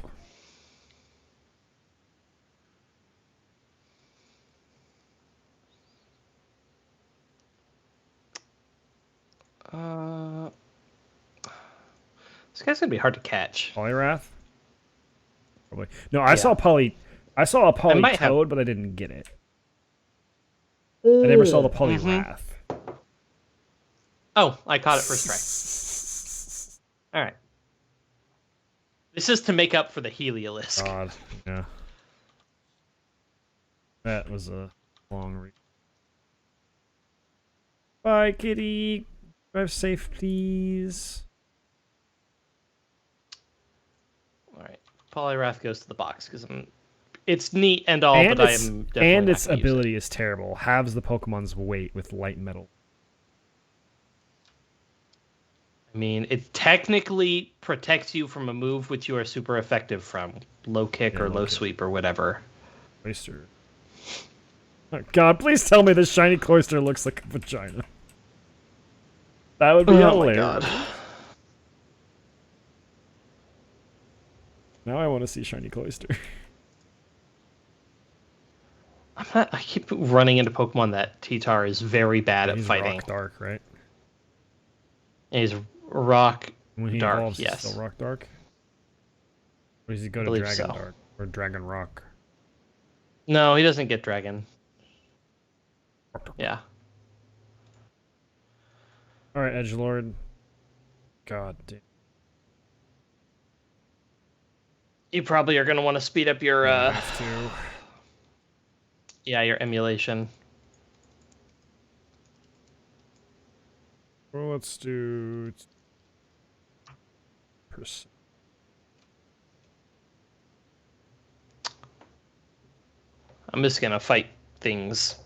This guy's gonna be hard to catch. Polyrath? Probably. No, I saw a might have- Polytoad, but I didn't get it. I never saw the Polyrath. Oh, I caught it first try. All right. This is to make up for the Heliolisk. God, yeah. That was a long read. Bye, kitty. Drive safe, please. All right. Polyrath goes to the box because it's neat and all, And but I its, am definitely and not its gonna use it. ability is terrible. Halves the Pokemon's weight with light metal. I mean, it technically protects you from a move which you are super effective from. Low kick or low sweep or whatever. Cloyster. Oh, God, please tell me this shiny Cloyster looks like a vagina. That would be hilarious. God. Now I want to see shiny Cloyster. I keep running into Pokemon that T-Tar is very bad at He's fighting. Rock Dark, right? And he's Rock When he Dark, evolves, he's yes. still Rock Dark? Or does he go to Believe Dragon so. Dark? Or Dragon Rock? No, he doesn't get Dragon. Yeah. Alright, Edgelord. God damn. You probably are going to want to speed up your I have to. yeah, your emulation. Well, let's do... percent. I'm just going to fight things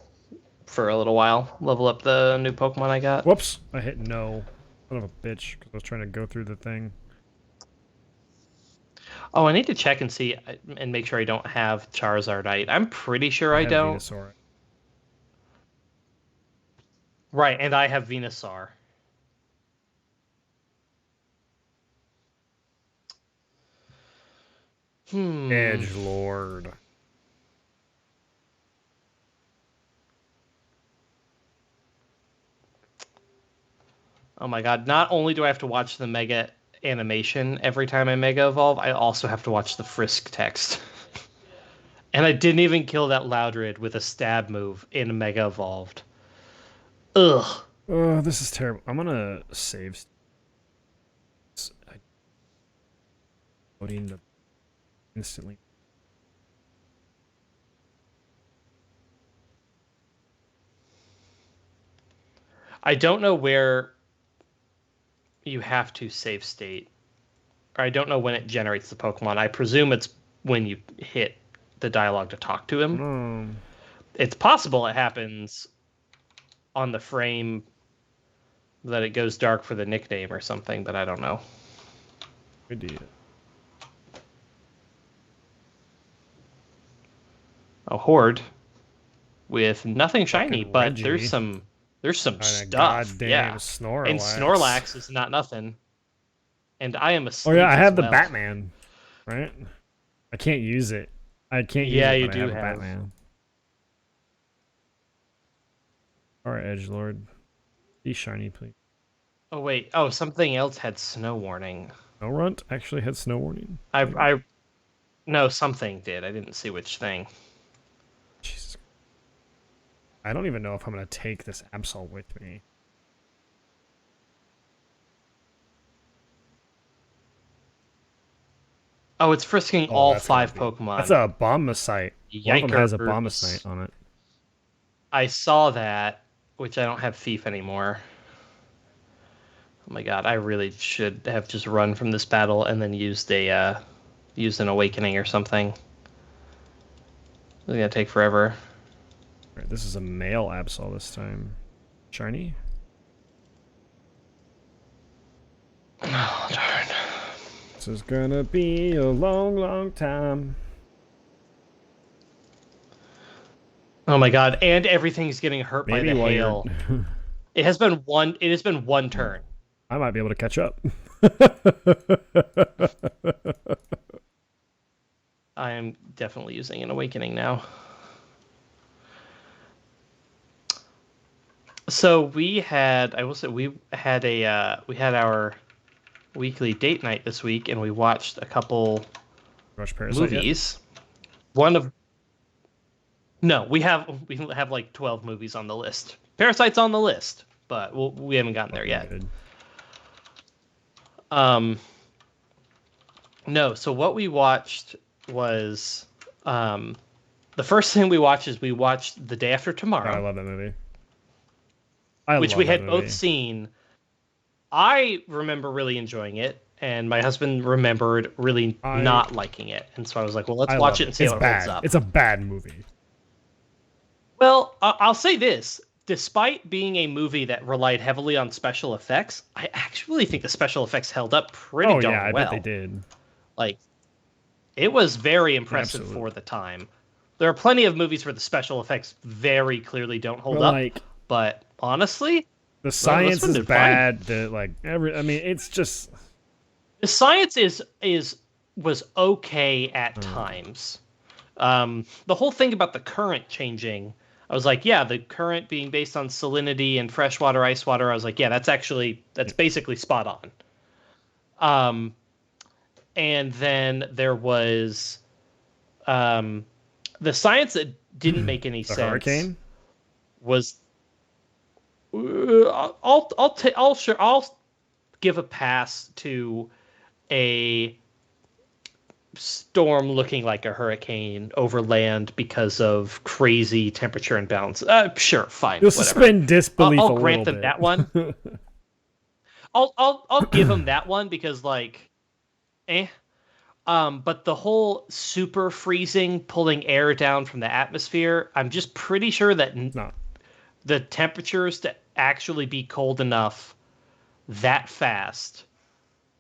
for a little while. Level up the new Pokemon I got. Whoops! I hit no. Son of a bitch, because I was trying to go through the thing. Oh, I need to check and see and make sure I don't have Charizardite. I'm pretty sure I don't. Venusaur. Right, and I have Venusaur. Edgelord. Oh my god, not only do I have to watch the Mega animation every time I Mega Evolve, I also have to watch the Frisk text. And I didn't even kill that Loudred with a stab move in Mega Evolved. Ugh. Oh, this is terrible. I'm gonna save. Loading the instantly. I don't know where you have to save state. Or I don't know when it generates the Pokemon. I presume it's when you hit the dialogue to talk to him. No. It's possible it happens on the frame that it goes dark for the nickname or something, but I don't know. Idea. A Horde with nothing shiny, Fucking but Reggie. there's some And a stuff. goddamn Yeah. Snorlax. And Snorlax is not nothing. And I am Oh asleep. yeah, I have as the well. Batman. Right? I can't use it. I can't use Yeah, it, you but do I have a have. Batman. Alright, Edgelord. Be shiny, please. Oh wait. Oh, something else had snow warning. Snowrunt actually had snow warning. No, something did. I didn't see which thing. Jesus. I don't even know if I'm gonna take this Absol with me. Oh, it's frisking Oh, all that's gotta 5 be. Pokemon. That's a Bombasite. One of them has a Yikers. Bombasite on it. I saw that, which I don't have Thief anymore. Oh my god, I really should have just run from this battle and then used an Awakening or something. It's gonna take forever. Right, this is a male Absol this time. Shiny? Oh, darn. This is gonna be a long, long time. Oh my god, and everything's getting hurt Maybe by the while hail. you're... It has been one turn. I might be able to catch up. I am definitely using an Awakening now. So we had our weekly date night this week, and we watched a couple Rush Parasite movies. One of no, we have like 12 movies on the list. Parasite's on the list, but we haven't gotten there yet. Good. No. So what we watched was the first thing we watched is we watched The Day After Tomorrow. God, I love that movie. Which we had both seen. I remember really enjoying it, and my husband remembered really not liking it. And so I was like, well, let's watch it and see how it holds up. It's a bad movie. Well, I'll say this. Despite being a movie that relied heavily on special effects, I actually think the special effects held up pretty darn well. I bet they did. Like, it was very impressive for the time. There are plenty of movies where the special effects very clearly don't hold up. But honestly, the science is bad. It's just the science was okay at times. The whole thing about the current changing, I was like, yeah, the current being based on salinity and freshwater, ice water. I was like, yeah, that's basically spot on. And then there was the science that didn't make any sense. Hurricane was. I'll give a pass to a storm looking like a hurricane over land because of crazy temperature imbalance. Sure, fine. You'll suspend disbelief. I'll grant them that one. I'll give them that one because but the whole super freezing, pulling air down from the atmosphere, I'm just pretty sure that the temperatures to actually be cold enough that fast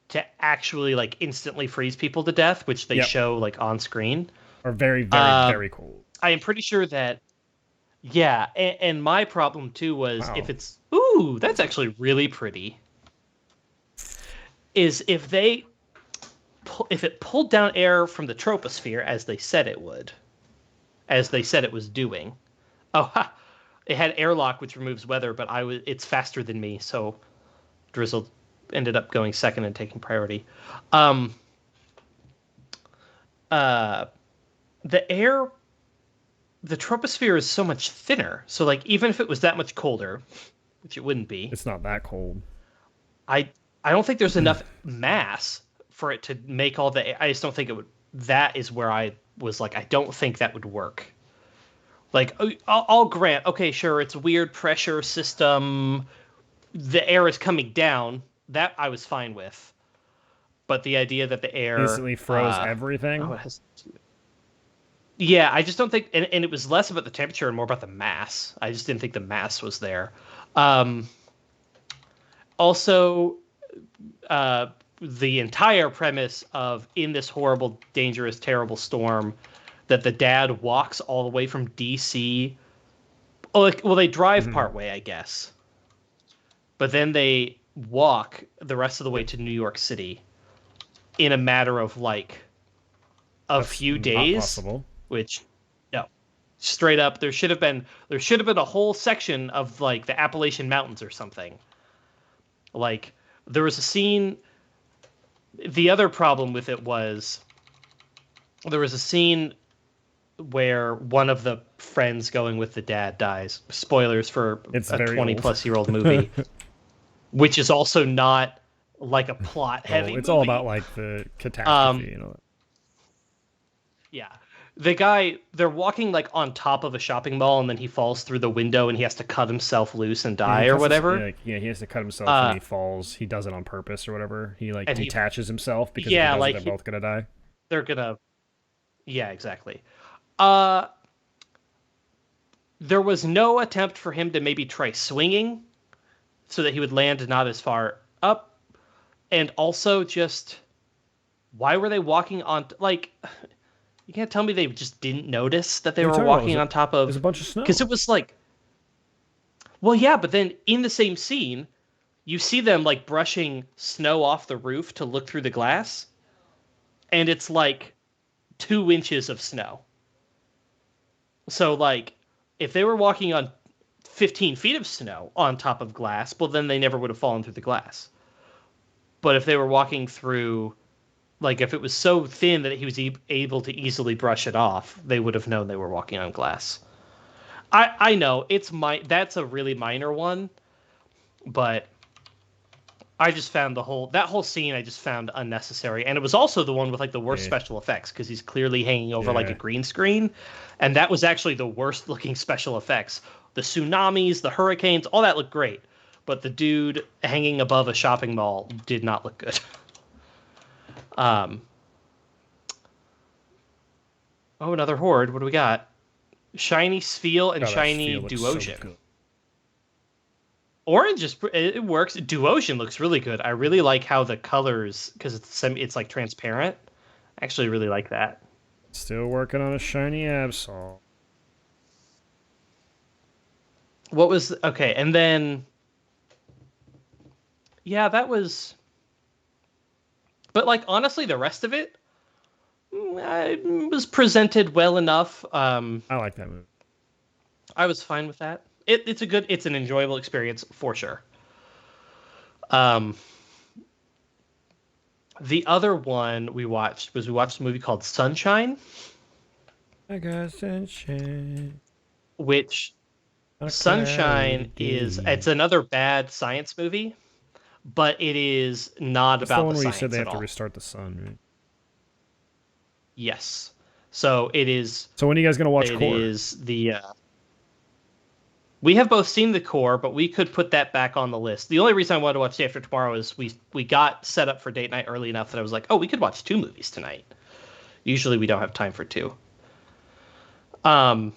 to actually like instantly freeze people to death, which they show like on screen, are very, very, very cold. I am pretty sure that. Yeah, and my problem too was if it's that's actually really pretty. Is if it pulled down air from the troposphere as they said it would, as they said it was doing. It had airlock, which removes weather, but it's faster than me, so Drizzle ended up going second and taking priority. The troposphere is so much thinner, so like even if it was that much colder, which it wouldn't be, it's not that cold. I don't think there's enough mass for it to make all the. I just don't think it would. That is where I was like, I don't think that would work. Like, I'll grant, okay, sure, it's a weird pressure system. The air is coming down. That I was fine with. But the idea that the air instantly froze everything. Yeah, I just don't think, and it was less about the temperature and more about the mass. I just didn't think the mass was there. Also, the entire premise of in this horrible, dangerous, terrible storm, that the dad walks all the way from DC. Well, they drive part way, I guess. But then they walk the rest of the way to New York City in a matter of like a few days. Not possible. Which, no, straight up, there should have been a whole section of like the Appalachian Mountains or something. Like there was a scene. The other problem with it was there was a scene where one of the friends going with the dad dies. Spoilers for a 20-plus-year-old movie, which is also not like a plot heavy. It's all about like the catastrophe, Yeah. They're walking like on top of a shopping mall, and then he falls through the window and he has to cut himself loose and Yeah, die or whatever. he has to cut himself when Uh, he falls. He does it on purpose or whatever. He like and he, detaches himself because if he yeah, doesn't, like they're both gonna die. they're gonna, yeah, exactly. Uh, there was no attempt for him to maybe try swinging so that he would land not as far up. And also, just why were they walking on, like, you can't tell me they just didn't notice that What they are you were talking about? walking on top There's of, a bunch of snow. because it was like, well, yeah, but then in the same scene, you see them like brushing snow off the roof to look through the glass, and it's like 2 inches of snow. So, like, if they were walking on 15 feet of snow on top of glass, well, then they never would have fallen through the glass. But if they were walking through, like, if it was so thin that he was able to easily brush it off, they would have known they were walking on glass. I know that's a really minor one, but I just found that whole scene I just found unnecessary, and it was also the one with like the worst Yeah. special effects because he's clearly hanging over like a Yeah. green screen, and that was actually the worst looking special effects. The tsunamis, the hurricanes, all that looked great, but the dude hanging above a shopping mall did not look good. Um, oh, another horde. What do we got? Shiny Sphere and God, that Shiny sphere looks so Duocean. good. Orange is it works. Duocean looks really good. I really like how the colors because it's like transparent. I actually really like that. Still working on a shiny Absol. What was okay? And then yeah, that was. But like honestly, the rest of it was presented well enough. I like that movie. I was fine with that. It's an enjoyable experience for sure. Um, the other one we watched a movie called Sunshine, I got sunshine which on a cloudy Sunshine day. it's another bad science movie, but it is not That's the about the one where you said science they at have to all. restart the sun, right? Yes. So it is. So when are you guys gonna watch It Core? is the. We have both seen the core, but we could put that back on the list. The only reason I wanted to watch Day After Tomorrow is we got set up for date night early enough that I was like, oh, we could watch 2 movies tonight. Usually we don't have time for two. Um,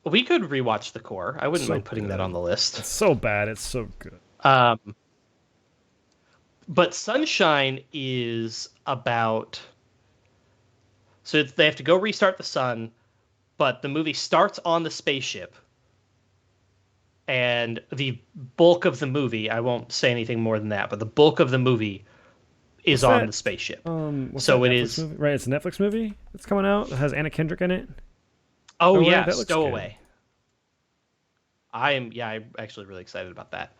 we could rewatch the core. I wouldn't So mind putting that on good. the list. It's so bad. It's so good. Um, but Sunshine is about. So they have to go restart the sun, but the movie starts on the spaceship. And the bulk of the movie, I won't say anything more than that, but the bulk of the movie is What's on that? the spaceship. What's that So it Netflix is. movie? Right, it's a Netflix movie that's coming out. It has Anna Kendrick in it. Oh Stowaway? yeah, That looks good. Stowaway. I'm actually really excited about that.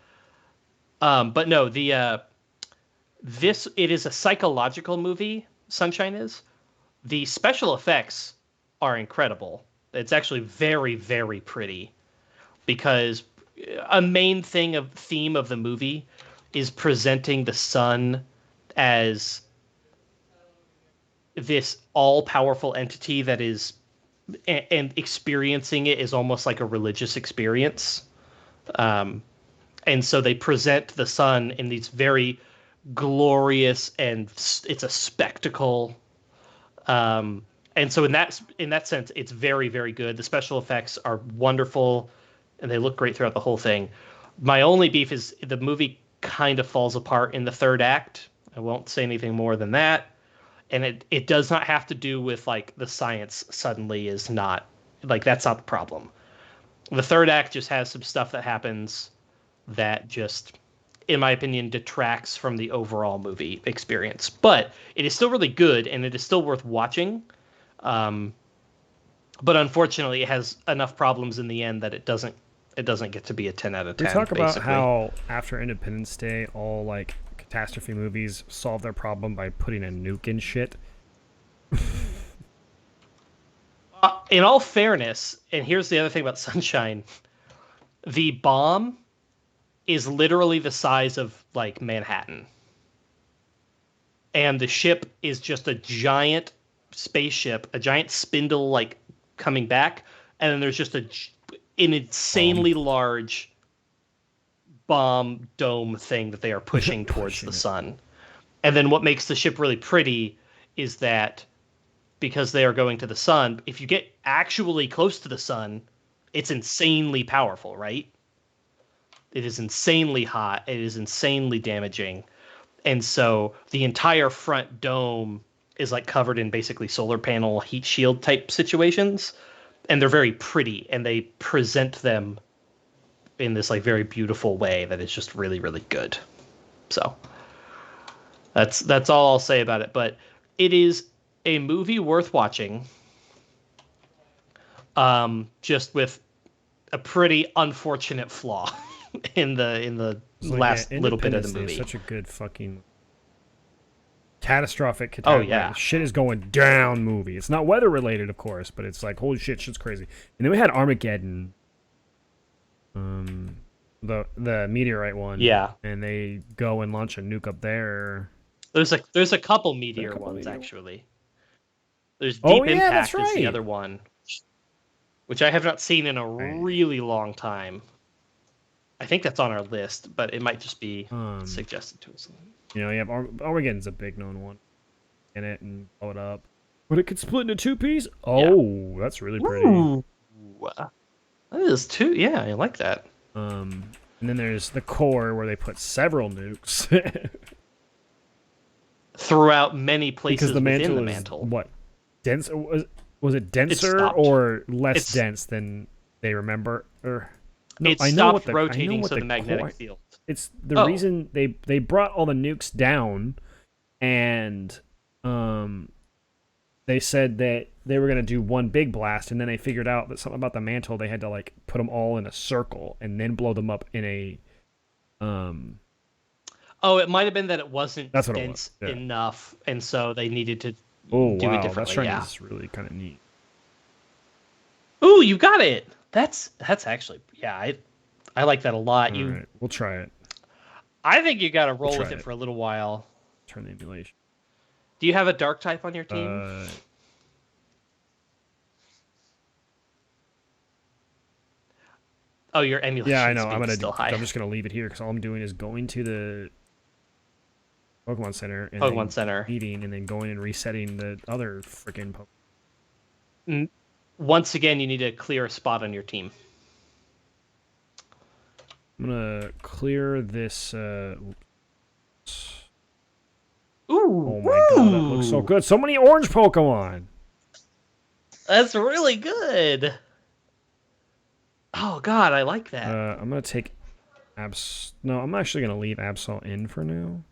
But no, it is a psychological movie. Sunshine is. The special effects are incredible. It's actually very very pretty because a main theme of the movie is presenting the sun as this all-powerful entity that is and experiencing it is almost like a religious experience. Um, and so they present the sun in these very glorious and it's a spectacle. Um, and so in that sense, it's very very good. The special effects are wonderful, and they look great throughout the whole thing. My only beef is the movie kind of falls apart in the third act. I won't say anything more than that. And it does not have to do with like the science suddenly is not like that's not the problem. The third act just has some stuff that happens that just in my opinion detracts from the overall movie experience. But it is still really good and it is still worth watching. Um, but unfortunately it has enough problems in the end that it doesn't get to be a 10 out of We 10 talk about basically. how after Independence Day, all like catastrophe movies solve their problem by putting a nuke in shit. In all fairness, and here's the other thing about Sunshine, the bomb is literally the size of like Manhattan. And the ship is just a giant spaceship, a giant spindle like coming back, and then there's just an insanely large bomb dome thing that they are pushing towards the sun. And then what makes the ship really pretty is that because they are going to the sun, if you get actually close to the sun, it's insanely powerful, right? It is insanely hot. It is insanely damaging. And so the entire front dome is like covered in basically solar panel heat shield type situations. And they're very pretty and they present them in this like very beautiful way that is just really, really good. So that's all I'll say about it. But it is a movie worth watching. Just with a pretty unfortunate flaw in the last little bit of the movie. Such a good fucking catastrophic catastrophe. Oh yeah, like, shit is going down movie. It's not weather related, of course, but it's like holy shit, shit's crazy. And then we had Armageddon, the meteorite one. Yeah, and they go and launch a nuke up there. There's a couple meteor ones actually. There's Deep Impact is the other one, which I have not seen in a really long time. I think that's on our list, but it might just be suggested to us. You know, you have Armageddon's a big known one. In it and blow it up. But it could split into two pieces? Oh, yeah. That's really pretty. Ooh. That is too, yeah, I like that. And then there's the core where they put several nukes. Throughout many places because the mantle within the mantle. Is, what? Dense? Was it denser or less dense than they remember? Or no, it stopped rotating, so the magnetic field. It's the reason they brought all the nukes down, and they said that they were going to do one big blast, and then they figured out that something about the mantle, they had to like put them all in a circle and then blow them up in a Oh, it might have been that it wasn't dense enough, and so they needed to do it differently. That shrine is really kind of neat. Ooh, you got it. That's actually, yeah, I like that a lot. All right, we'll try it. I think you got to roll with it for a little while. Turn the emulation. Do you have a dark type on your team? Oh, your emulation. Yeah, I know. Still high. I'm just gonna leave it here because all I'm doing is going to the Pokemon Center and meeting, and then going and resetting the other freaking Pokemon. Once again, you need to clear a spot on your team. I'm gonna clear this. Ooh! Oh my god, that looks so good! So many orange Pokemon. That's really good. Oh god, I like that. I'm gonna take No, I'm actually gonna leave Absol in for now.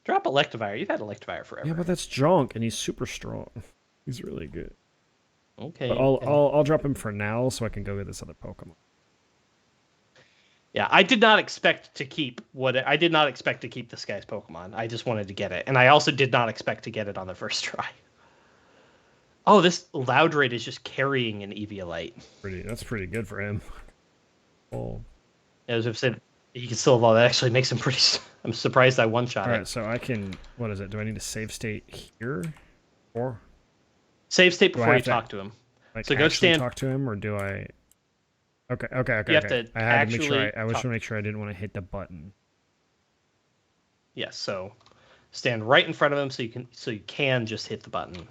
Drop Electivire. You've had Electivire forever. Yeah, but that's junk, and he's super strong. He's really good. Okay. But I'll drop him for now, so I can go get this other Pokemon. Yeah, I did not expect to keep this guy's Pokemon. I just wanted to get it, and I also did not expect to get it on the first try. Oh, this Loudred is just carrying an Eviolite. That's pretty good for him. Oh. As I've said, he can still evolve. That actually makes him pretty. I'm surprised I one-shot it. All right, so I can. What is it? Do I need to save state here, or save state before you talk to him? Like, so go stand. Talk to him, or do I? Okay. You have to I had to make sure. I was trying to make sure I didn't want to hit the button. Yes. So stand right in front of him, so you can just hit the button.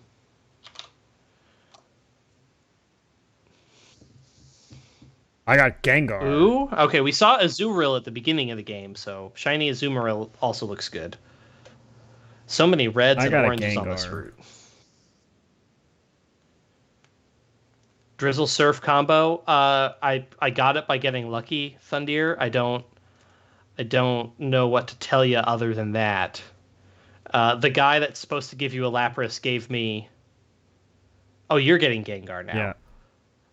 I got Gengar. Ooh, okay. We saw Azumarill at the beginning of the game, so shiny Azumarill also looks good. So many reds and oranges on this route. Drizzle Surf combo. I got it by getting lucky, Thundeer. I don't know what to tell you other than that. The guy that's supposed to give you a Lapras gave me. Oh, you're getting Gengar now. Yeah,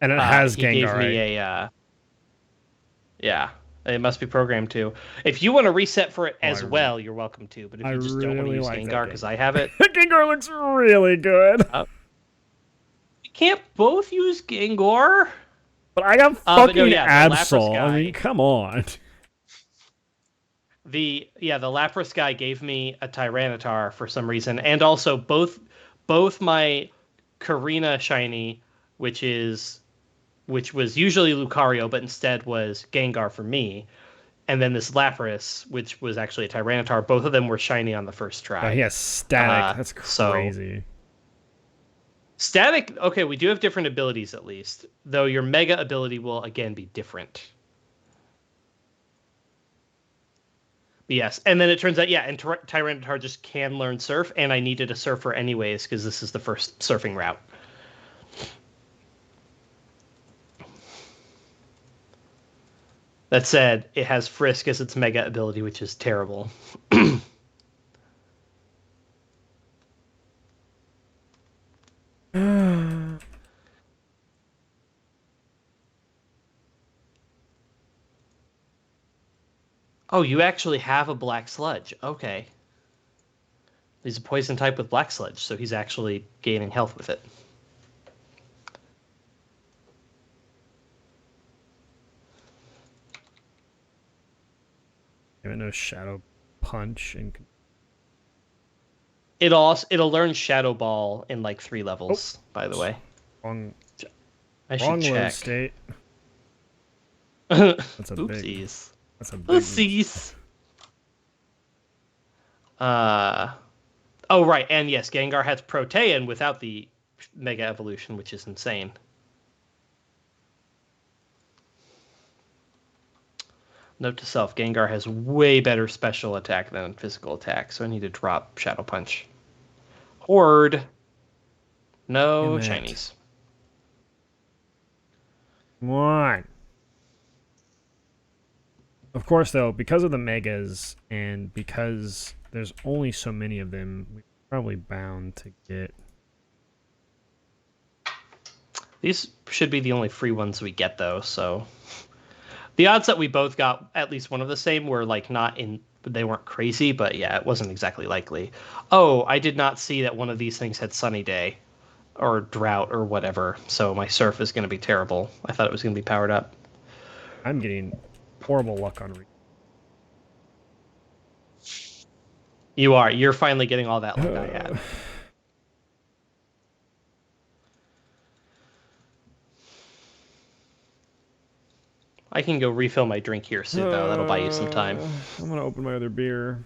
and it has Gengar. He gave me a. Yeah, it must be programmed too. If you want to reset for it as well, you're welcome to. But if you just don't want to use Gengar because I have it, Gengar looks really good. You can't both use Gengar. But I got fucking Absol. I mean, come on. the Lapras guy gave me a Tyranitar for some reason, and also both my Karina shiny, which was usually Lucario, but instead was Gengar for me, and then this Lapras, which was actually a Tyranitar. Both of them were shiny on the first Oh, he try. has static. That's So crazy. static. Okay, we do have different abilities at least, though your Mega ability will again be different. But yes, and then it turns out, yeah, and Tyranitar just can learn Surf, and I needed a Surfer anyways because this is the first surfing route. That said, it has Frisk as its Mega ability, which is terrible. Oh, you actually have a Black Sludge. Okay. He's a poison type with Black Sludge, so he's actually gaining health with it. Even no Shadow Punch and It'll learn Shadow Ball in like 3 oh, levels, by the way. wrong I should wrong load check. state. That's a big. Oopsies. That's a big. Oopsies. Oh right, and yes, Gengar has Protean without the Mega Evolution, which is insane. Note to self, Gengar has way better special attack than physical attack, so I need to drop Shadow Punch. Horde. No Damn it. Chinese. Come on. Of course, though, because of the megas and because there's only so many of them, we're probably bound to get. These should be the only free ones we get, though, so the odds that we both got at least one of the same were like not in, they weren't crazy, but yeah, it wasn't exactly likely. Oh, I did not see that one of these things had sunny day or drought or whatever, so my surf is going to be terrible. I thought it was going to be powered up. I'm getting horrible luck on. You're finally getting all that luck I had. I can go refill my drink here soon, though. That'll buy you some time. I'm gonna open my other beer.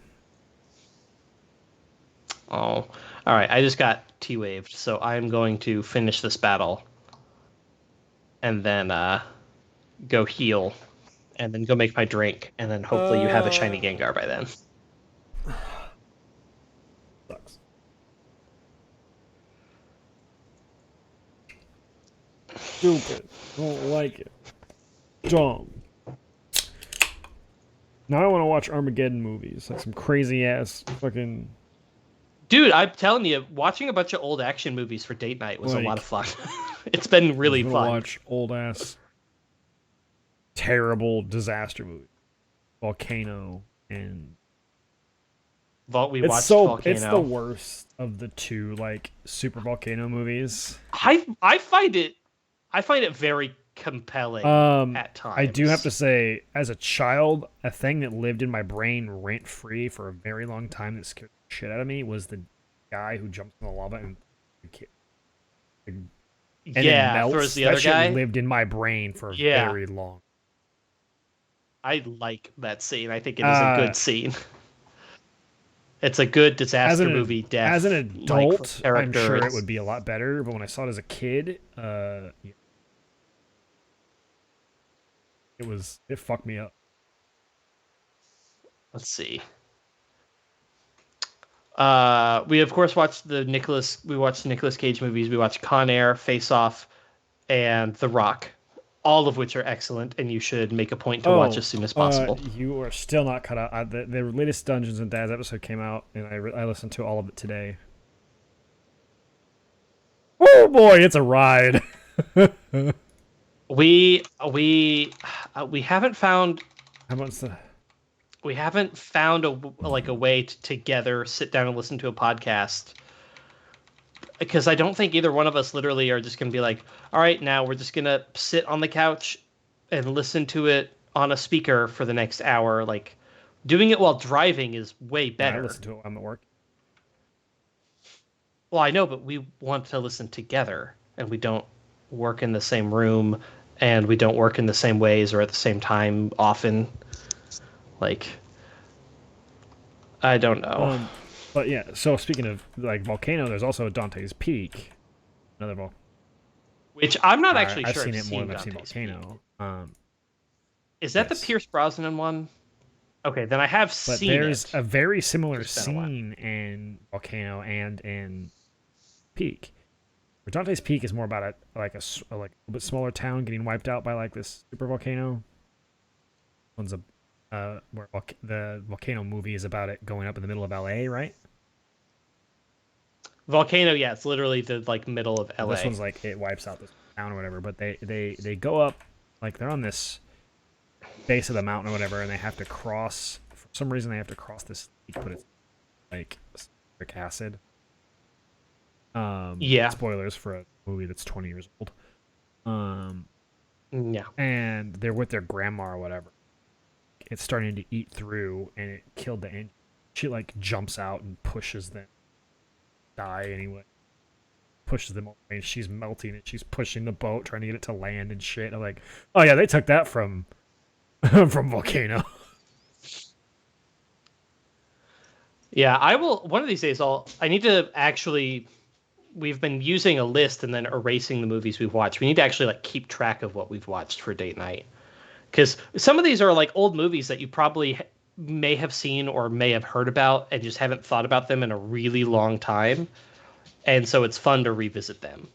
Oh, all right. I just got T-waved, so I'm going to finish this battle, and then go heal, and then go make my drink, and then hopefully you have a shiny Gengar by then. Sucks. Stupid. Don't like it. Dumb. Now I want to watch Armageddon movies, like some crazy ass fucking. Dude, I'm telling you, watching a bunch of old action movies for date night was a lot of fun. It's been really I'm fun. gonna watch old ass, terrible disaster movies, Volcano and. We watched Volcano. It's the worst of the two like super volcano movies. I find it very compelling at times. I do have to say, as a child, a thing that lived in my brain rent free for a very long time that scared the shit out of me was the guy who jumps in the lava and yeah, melts. throws the that other shit guy. lived in my brain for very long. I like that scene. I think it is a good scene. It's a good disaster movie. Death. As an adult, like, I'm sure it would be a lot better. But when I saw it as a kid, it fucked me up. Let's see. We of course watched the Nicolas Cage movies. We watched Con Air, Face Off, and The Rock, all of which are excellent, and you should make a point to watch as soon as possible. You are still not cut out. The latest Dungeons and Dads episode came out, and I listened to all of it today. Oh boy, it's a ride. We haven't found. How much the? We haven't found a way to together sit down and listen to a podcast, because I don't think either one of us literally are just going to be like, all right, now we're just going to sit on the couch and listen to it on a speaker for the next hour. Like, Doing it while driving is way I better. listen to it while I'm at work. Well, I know, but we want to listen together, and we don't work in the same room, and we don't work in the same ways or at the same time often. Like, I don't know. But yeah. So speaking of like volcano, there's also Dante's Peak, another Which I'm not actually I've sure seen I've it more seen than I've seen Dante's Peak. Volcano. Is that the Yes. Pierce Brosnan one? Okay, then I have But seen there's it. a very similar It's been a while. scene in Volcano and in Peak. Where Dante's Peak is more about a like a bit smaller town getting wiped out by like this super volcano. One's a where the volcano movie is about it going up in the middle of LA, right? Volcano, yeah, it's literally the like middle of This LA. one's like it wipes out this town or whatever. But they go up like they're on this base of the mountain or whatever, and they have to cross. For some reason, they have to cross this lake, but it's like citric acid. Yeah. Spoilers for a movie that's 20 years old. Yeah. And they're with their grandma or whatever. It's starting to eat through, and it killed the engine. She like jumps out and pushes them. Die anyway. Pushes them away, and she's melting, and she's pushing the boat, trying to get it to land and shit. I'm like, oh yeah, they took that from from Volcano. Yeah, I will one of these days I need to actually we've been using a list and then erasing the movies we've watched. We need to actually like keep track of what we've watched for date night. Cuz some of these are like old movies that you probably may have seen or may have heard about and just haven't thought about them in a really long time. And so it's fun to revisit them.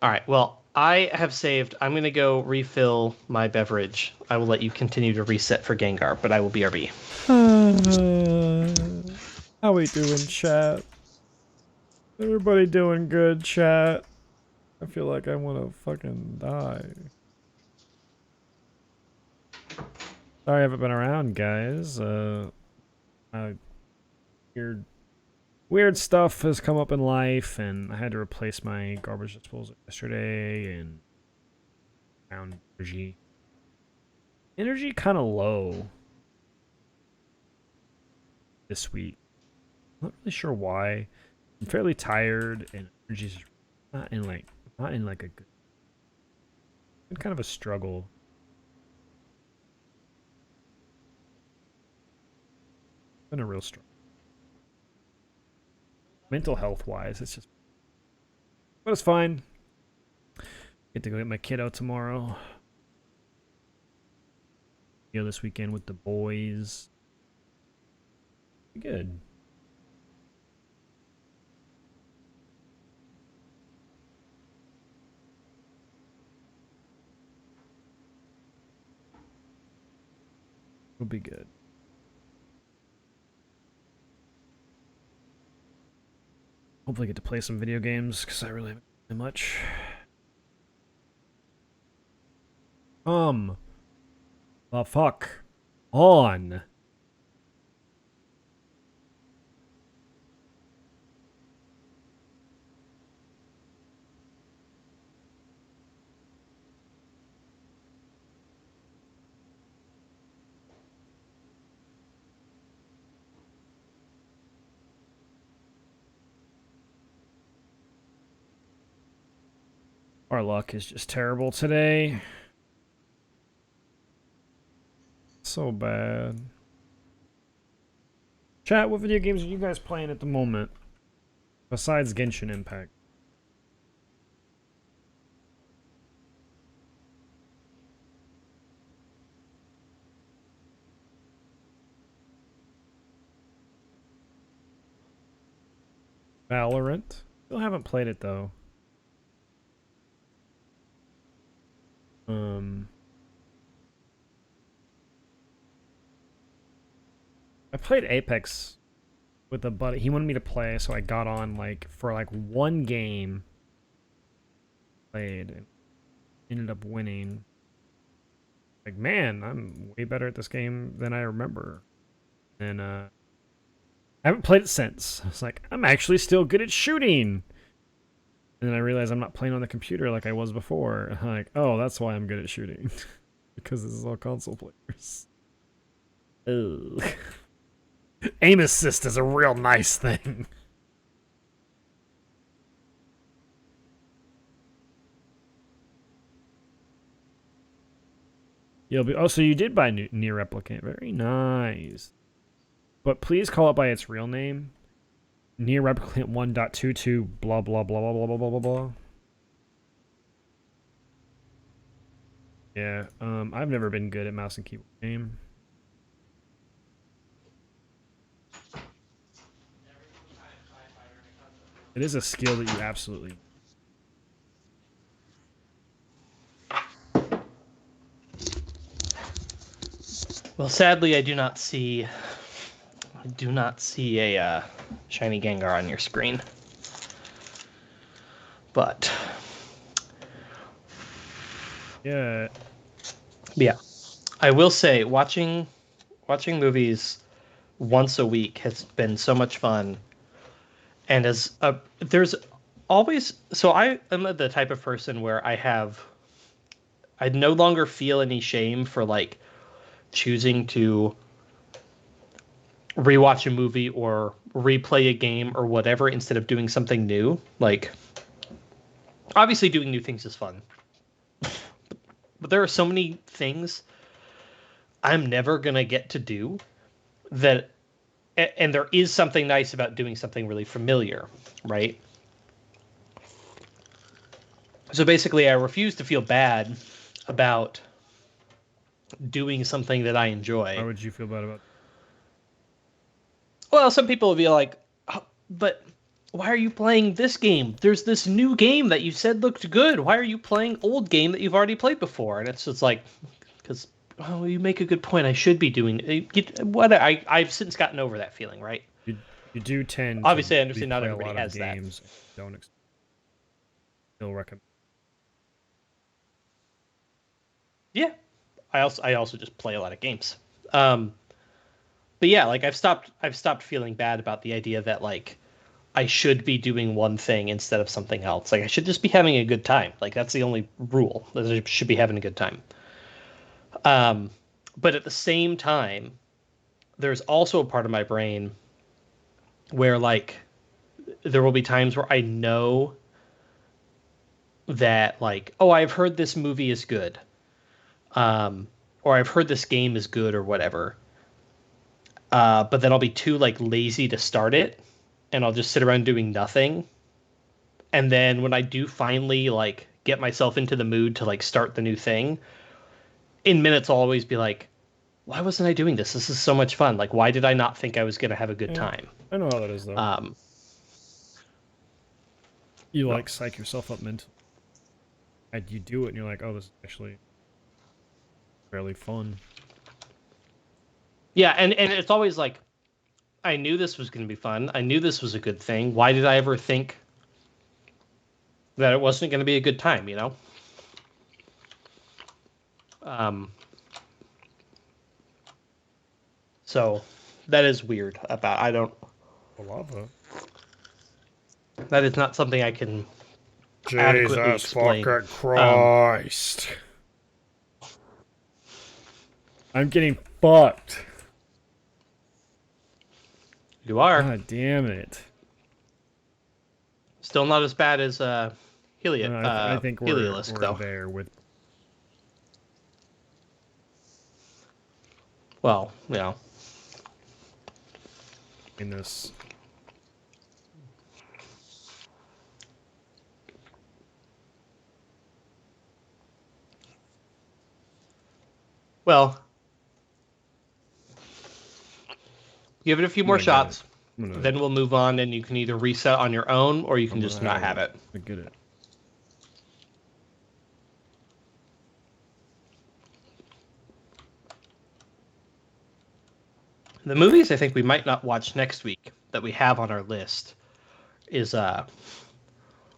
All right. Well, I have saved. I'm going to go refill my beverage. I will let you continue to reset for Gengar, but I will BRB. How we doing, chat? Everybody doing good, chat? I feel like I want to fucking die. Sorry I haven't been around, guys. Weird stuff has come up in life, and I had to replace my garbage disposal yesterday, and found energy kind of low this week. Not really sure why. I'm fairly tired, and energy's not in like a good. Been kind of a struggle. Been a real struggle. Mental health wise, it's just, but it's fine. Get to go get my kiddo tomorrow. Go this weekend with the boys. Be good. It'll be good. Hopefully get to play some video games, because I really haven't done much. The fuck on. Our luck is just terrible today. So bad. Chat, what video games are you guys playing at the moment? Besides Genshin Impact. Valorant? Still haven't played it though. I played Apex with a buddy. He wanted me to play, so I got on like for like one game. Played and ended up winning. Like, man, I'm way better at this game than I remember. And I haven't played it since. I was like, I'm actually still good at shooting. And then I realized I'm not playing on the computer like I was before. I'm like, oh, that's why I'm good at shooting. because this is all console players. Ugh. Aim assist is a real nice thing. You'll be. Oh, so you did buy Near Replicant. Very nice. But please call it by its real name. Near Replicant 1.22 blah blah blah blah blah blah blah blah blah. Yeah. I've never been good at mouse and keyboard aim. It is a skill that you absolutely. Well, sadly, I do not see a shiny Gengar on your screen. But Yeah. yeah, I will say watching movies once a week has been so much fun. And there's always, so I am the type of person where I no longer feel any shame for like choosing to rewatch a movie or replay a game or whatever instead of doing something new. Like, obviously doing new things is fun, but there are so many things I'm never gonna get to do that, and there is something nice about doing something really familiar, right? So basically, I refuse to feel bad about doing something that I Why enjoy. would you feel bad about? Well, some people would be like, "Oh, but why are you playing this game? There's this new game that you said looked good. Why are you playing old game that you've already played before?" And it's just like, because, oh, you make a good point. I should be doing what I've since gotten over that feeling, right? You do tend to Obviously, I understand not replay a everybody lot of has that. games. Don't still recommend. Yeah, I also just play a lot of games. Um, but yeah, like I've stopped feeling bad about the idea that like I should be doing one thing instead of something else. Like I should just be having a good time. Like that's the only rule. That I should be having a good time. Um, but at the same time, there's also a part of my brain where like there will be times where I know that like, oh, I've heard this movie is good. Um, or I've heard this game is good or whatever. But then I'll be too like lazy to start it, and I'll just sit around doing nothing. And then when I do finally like get myself into the mood to like start the new thing, in minutes I'll always be like, why wasn't I doing this? This is so much fun. Like, why did I not think I was gonna have a good Yeah, time? I know how that is though. Um, You no. like psych yourself up mentally, and you do it, and you're like, oh, this is actually fairly fun. Yeah, and it's always like, I knew this was gonna be fun. I knew this was a good thing. Why did I ever think that it wasn't gonna be a good time? You know. Um, so that is weird about I don't A lava. that is not something I can adequately Jesus explain. fucking Christ. I'm getting fucked. You are God damn it. still not as bad as I think Heliolisk we're though. there with. Well, you know. In this. Well, give it a few I'm more gonna get it. shots. I'm gonna. Then we'll move on, and you can either reset on your own or you can I'm just gonna not have it. I get it. The movies I think we might not watch next week that we have on our list is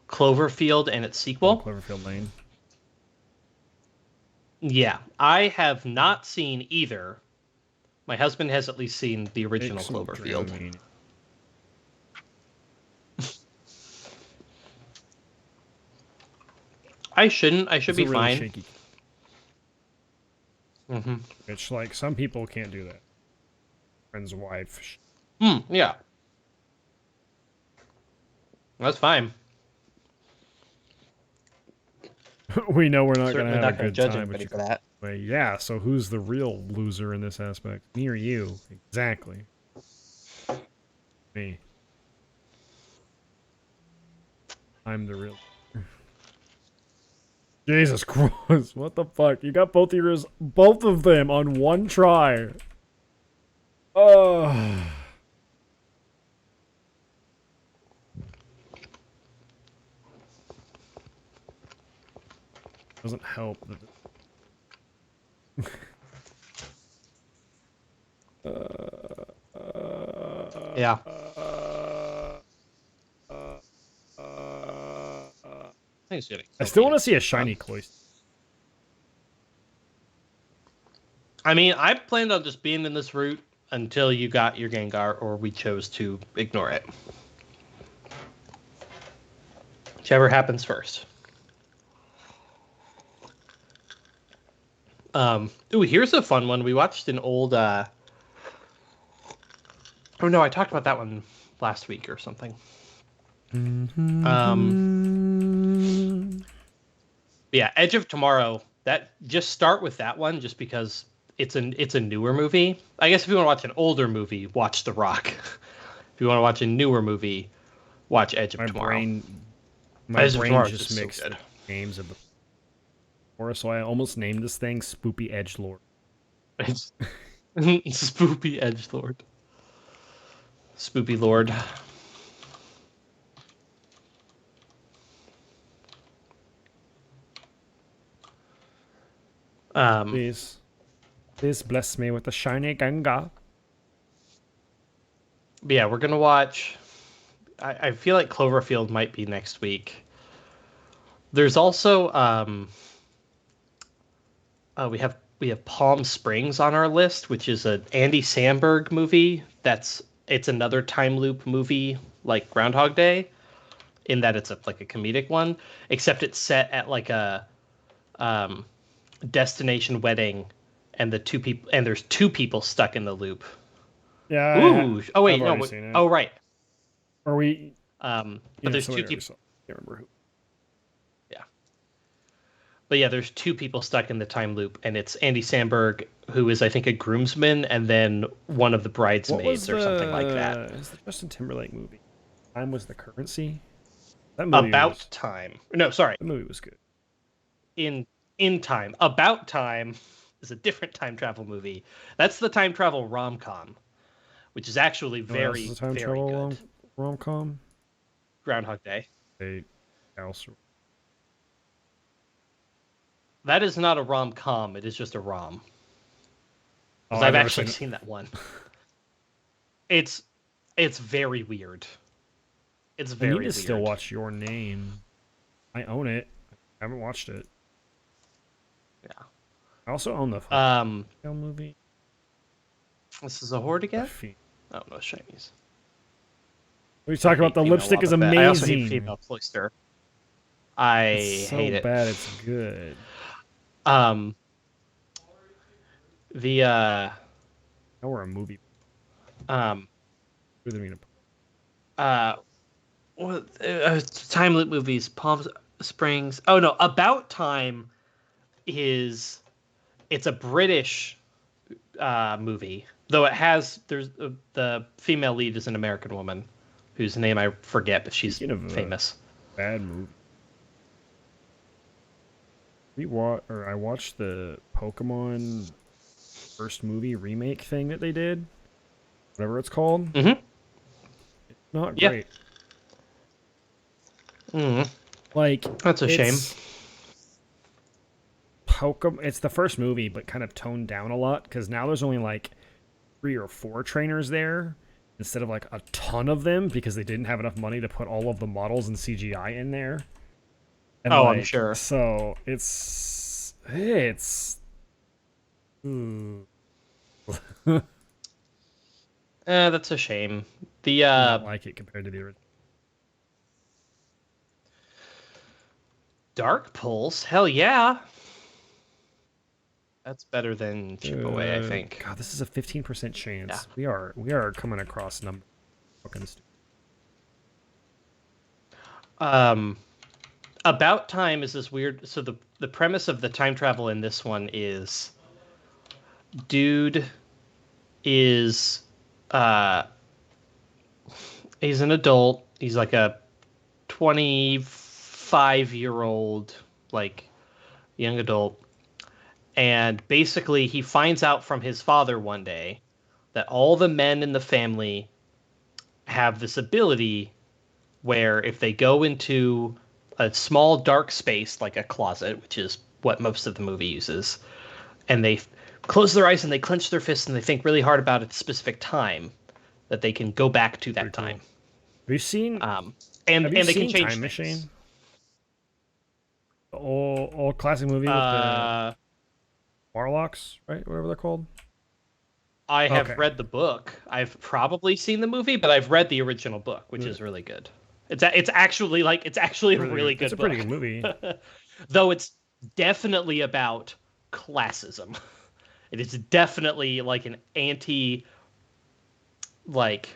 Cloverfield and its Oh, sequel. Cloverfield Lane. Yeah, I have not seen either. My husband has at least seen the Take original some Cloverfield. Dramamine. I shouldn't. I should It's a be really fine. shaky. Mm-hmm. Which, like, some people can't do that. Friend's wife. Yeah. That's fine. We know we're not gonna Certainly have a not going to good judge time, but anybody you for that. way. Yeah, so who's the real loser in this aspect? Me or you? Exactly. Me. I'm the real. Jesus Christ! What the fuck? You got both of them on one try. Oh. Doesn't help that. Yeah. I think it's getting I still something want to see a else. shiny cloister. I mean, I planned on just being in this route until you got your Gengar, or we chose to ignore it. Whichever happens first. Ooh, here's a fun one. We watched an old. Oh no, I talked about that one last week or something. Yeah, Edge of Tomorrow. That just start with that one, just because it's a newer movie. I guess if you want to watch an older movie, watch The Rock. If you want to watch a newer movie, watch Edge of My Tomorrow. my Edge of brain Tomorrow is just just so mixed good. the names of the forest, so I almost named this thing Spoopy Edgelord. It's Spoopy Edgelord. Spoopy Lord. Um, Please, please bless me with a shiny Ganga. but yeah, we're gonna watch. I feel like Cloverfield might be next week. There's also we have Palm Springs on our list, which is an Andy Samberg movie. It's another time loop movie like Groundhog Day, in that it's like a comedic one, except it's set at like a um, destination wedding, and there's two people stuck in the loop. Yeah, Ooh. Oh I've wait, no. already seen it. Oh right. Are we? But Yeah, there's two somebody already people. saw. I can't remember who. Yeah. But yeah, there's two people stuck in the time loop, and it's Andy Samberg, who is I think a groomsman, and then one of the What was bridesmaids or something like that. Is the Justin Timberlake movie? Time was the currency. That movie About was. Time. No, sorry. That movie was good. In in Time. About Time is a different time travel movie. That's the time travel rom com, which is actually You know what else is very a time very travel good. rom com? Groundhog Day. A house. That is not a rom com. It is just a rom. Oh, Because I've I've never actually seen it. seen that one. It's it's very weird. It's I need very to still weird. watch Your Name. I own it. I haven't watched it. Yeah. I also own the Um, movie. this is a horde The again. Fiend. Oh no, Chinese. We I talk about hate the female lipstick is Wobbuffet. I also hate amazing. female Cloister. It's I so hate it. bad it's good. Um, the Now we're a movie. um With me to uh what time loop movies, Palm Springs. Oh no, About Time is it's a British movie, though the female lead is an American woman whose name I forget, but she's Speaking of famous. bad movie, I watched the Pokemon first movie remake thing that they did, whatever it's called. Mm-hmm. It's not Yeah. great. Mm-hmm. Like That's a shame. it's Pokemon. It's the first movie, but kind of toned down a lot because now there's only like 3 or 4 trainers there instead of like a ton of them because they didn't have enough money to put all of the models and CGI in there. And Oh, I'm like, sure. so it's. Ooh. That's a shame. The I don't like it compared to the original. Dark Pulse, hell yeah. That's better than Chip Away, I think. God, this is a 15% chance. Yeah. We are coming across numbers. Fucking stupid. About Time is this weird. So the premise of the time travel in this one is, dude is, uh, he's an adult. He's like a 25-year-old, like young adult, and basically he finds out from his father one day that all the men in the family have this ability where if they go into a small dark space like a closet, which is what most of the movie uses, and they close their eyes and they clench their fists and they think really hard about a specific time, that they can go back to that Pretty cool. time. Have you seen? And Have you they can seen change Time things. Machine? The old classic movie with the Warlocks, right? Whatever they're called. I have Okay. read the book. I've probably seen the movie, but I've read the original book, which is really good. It's actually a really good It's a book. pretty good movie. Though it's definitely about classism. It is definitely like an anti, like,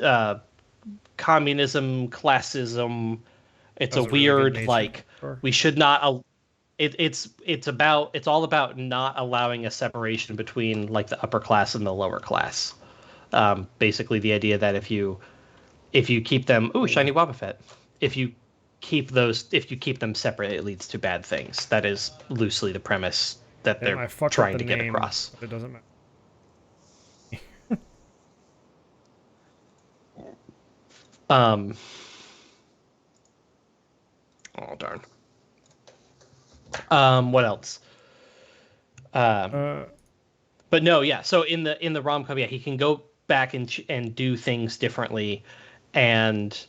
uh, communism, classism. It's That a was a really good weird, nature. like, Sure. we should not. It's all about not allowing a separation between like the upper class and the lower class. Basically, the idea that if you keep them, ooh, shiny Wobba Fett. If you if you keep them separate, it leads to bad things. That is loosely the premise that Damn, they're I fucked up trying the to get name, across. but it doesn't matter. Um, oh darn. What else? Um, Uh, but no, yeah. So in the rom com, yeah, he can go back and do things differently, and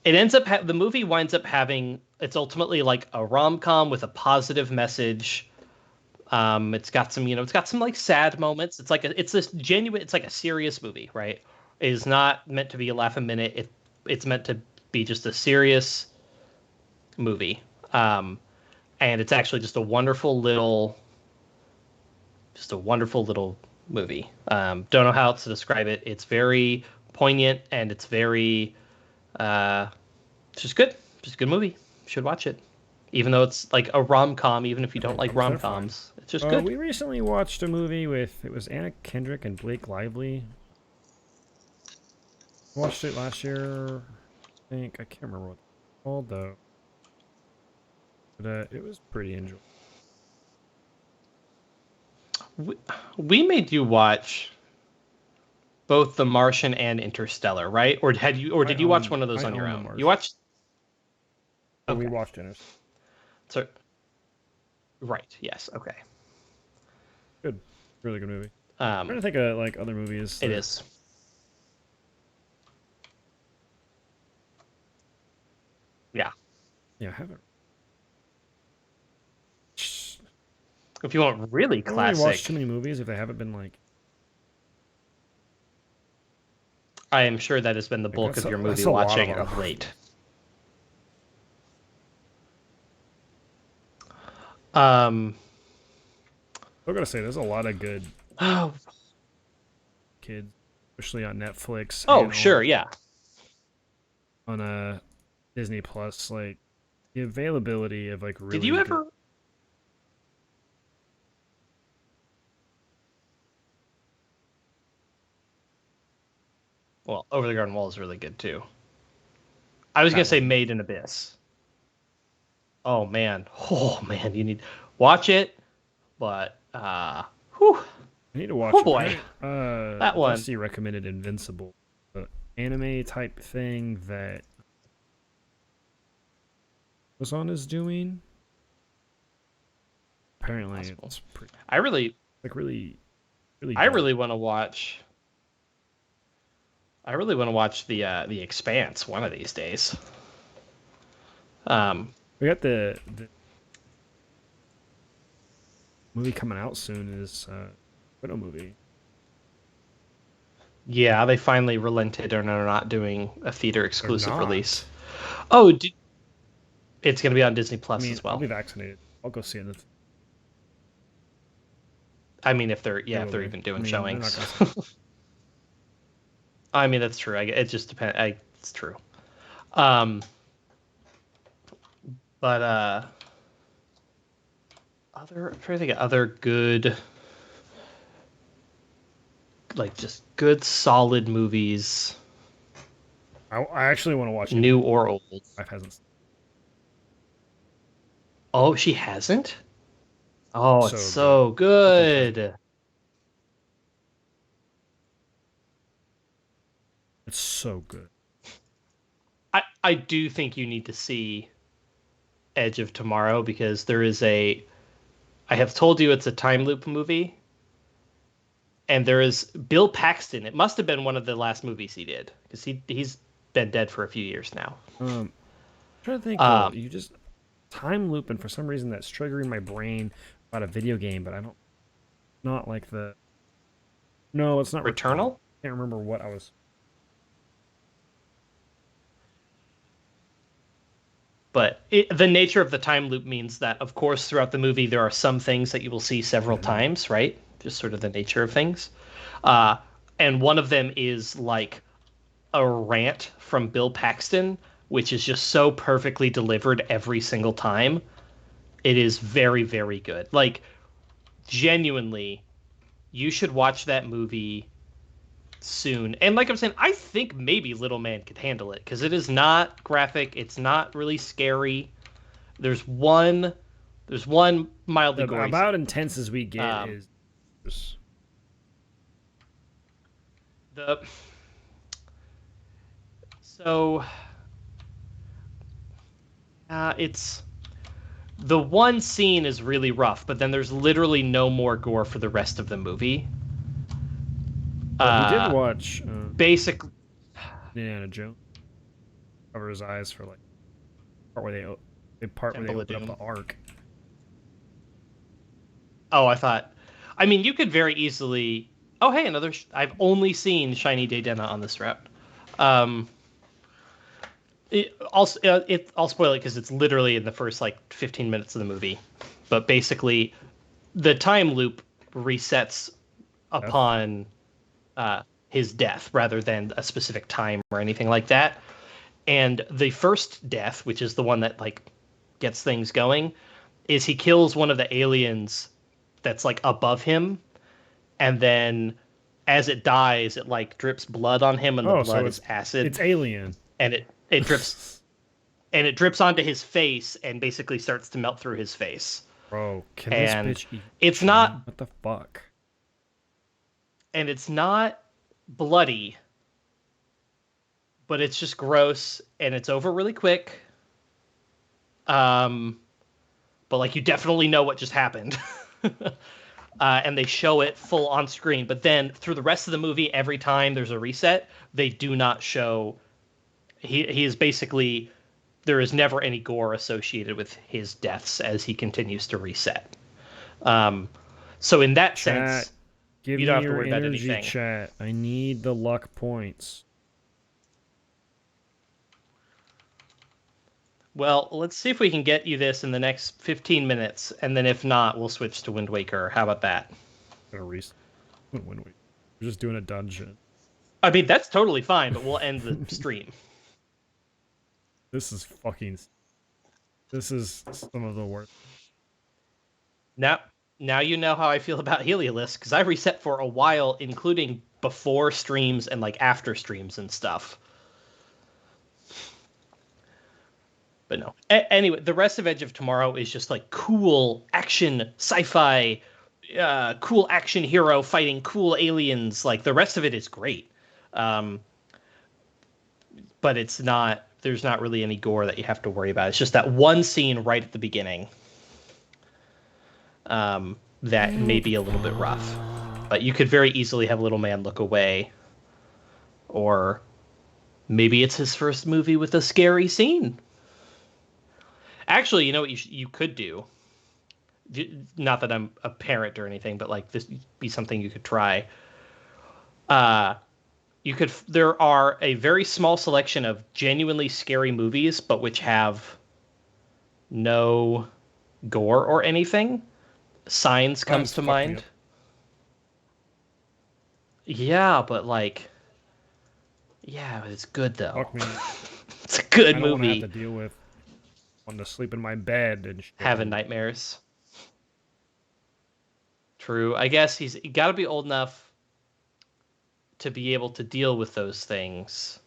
it ends up the movie winds up having, it's ultimately like a rom com with a positive message. It's got some, it's got some like sad moments. It's this genuine, it's like a serious movie, right? It is not meant to be a laugh a minute. It's meant to be just a serious movie. Um, and it's actually just a wonderful little movie. Don't know how else to describe it. It's very poignant and it's very, uh, it's just good. Just a good movie. Should watch it. Even though it's like a rom com, even if you don't like 100% rom fine. coms, it's just good. We recently watched a movie with, it was Anna Kendrick and Blake Lively. Watched it last year. I think I can't remember what it's called though. But it was pretty enjoyable. We made you watch both The Martian and Interstellar, right? Or did you watch one of those I on your own The own? You Martian. watched. Or we Okay. watched Interstellar. So, right. Yes. Okay. Good, really good movie. I'm trying to think of like other movies. It is. Yeah. Yeah, I haven't. If you want really I don't really watch too classic, many movies if they haven't been I am sure that has been the bulk of your movie that's a lot of watching them. of late. Um. I gotta say, there's a lot of good Oh. kids, especially on Netflix Oh, and sure. Yeah. on Disney Plus. Like the availability of like Did really you good. ever? Well, Over the Garden Wall is really good too. I was gonna That say one. Made in Abyss. Oh man, you need watch it. But whew, I need to watch oh it. boy, that one. Dusty recommended Invincible, the anime type thing that Amazon is doing. Apparently, Possible. it's pretty, I really, like really I dark. really want to watch. I really want to watch the Expanse one of these days. We got the movie coming out soon is Widow movie. Yeah, they finally relented and are not doing a theater They're exclusive not. release. Oh, it's gonna be on Disney I Plus mean, as I'll well. be vaccinated. I'll go see it. I mean, if they're They will be. even doing I mean, they're not showings. gonna say- I mean, that's true. It just depends. It's true. Um, but I'm trying to think of other good, like just good solid movies, I actually want to watch it. new or old. My wife hasn't. Oh, she hasn't? Oh, it's So good. so good. It's so good. I do think you need to see Edge of Tomorrow because there is a. I have told you it's a time loop movie, and there is Bill Paxton. It must have been one of the last movies he did because he's been dead for a few years now. I'm trying to think though. Um, You just time loop, and for some reason that's triggering my brain about a video game, but I don't. Not like the. No, it's not Returnal. Returnal? I can't remember what I was. But the nature of the time loop means that, of course, throughout the movie, there are some things that you will see several times, right? Just sort of the nature of things. Uh, and one of them is like a rant from Bill Paxton, which is just so perfectly delivered every single time. It is very, very good. Like, genuinely, you should watch that movie soon. And like I'm saying, I think maybe Little Man could handle it because it is not graphic. It's not really scary. There's one mildly gory About scene. intense as we get is. Just, The so it's the one scene is really rough, but then there's literally no more gore for the rest of the movie. well, we did watch Basic. Indiana Jones cover his eyes for like part where where they Temple of open up Doom. the ark. Oh, I thought. I mean, you could very easily. Oh, hey, another. I've only seen Shiny Daydena on this route. Um, I'll spoil it because it's literally in the first like 15 minutes of the movie. But basically, the time loop resets Death. upon his death rather than a specific time or anything like that. And the first death, which is the one that like gets things going, is he kills one of the aliens that's like above him, and then as it dies, it like drips blood on him, and the Oh, so blood is acid, it's Alien. and it drips and it drips onto his face and basically starts to melt through his face. Bro, can And this bitch eat it's cheese? not What the fuck? and it's not bloody, but it's just gross and it's over really quick. But like you definitely know what just happened. And they show it full on screen. But then through the rest of the movie, every time there's a reset, they do not show. He is basically there is never any gore associated with his deaths as he continues to reset. So in that Chat, sense, give you me don't have to your worry about energy, anything. chat. I need the luck points. Well, let's see if we can get you this in the next 15 minutes, and then if not, we'll switch to Wind Waker. How about that? Gonna reset. When we're just doing a dungeon. I mean, that's totally fine, but we'll end the stream. This is fucking. This is some of the worst. Now you know how I feel about Heliolisk, because I reset for a while, including before streams and like after streams and stuff. But no. Anyway, the rest of Edge of Tomorrow is just like cool action, sci-fi, cool action hero fighting cool aliens. Like the rest of it is great, but it's not. There's not really any gore that you have to worry about. It's just that one scene right at the beginning that may be a little bit rough. But you could very easily have Little Man look away, or maybe it's his first movie with a scary scene. Actually, you know what you could do? Not that I'm a parent or anything, but like this be something you could try. There are a very small selection of genuinely scary movies, but which have no gore or anything. Signs comes to mind. Yeah, but like, yeah, it's good though. Fuck me. It's a good I don't want to have to movie. deal with wanting to sleep in my bed and shit. Having nightmares. True. I guess he's got to be old enough to be able to deal with those things.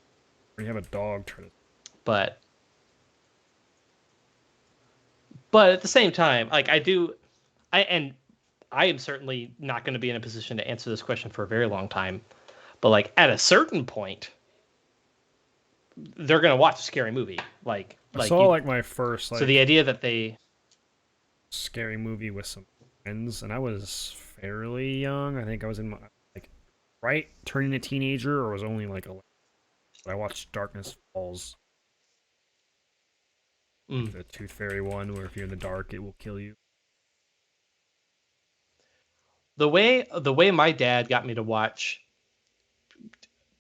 You have a dog trying to. But at the same time, like I am certainly not going to be in a position to answer this question for a very long time. But like at a certain point, they're going to watch a scary movie. I saw like my first So the idea that they scary movie with some friends, and I was fairly young. I think I was in my like right turning a teenager, or was only like 11. But I watched Darkness Falls, like the Tooth Fairy one, where if you're in the dark, it will kill you. the way my dad got me to watch,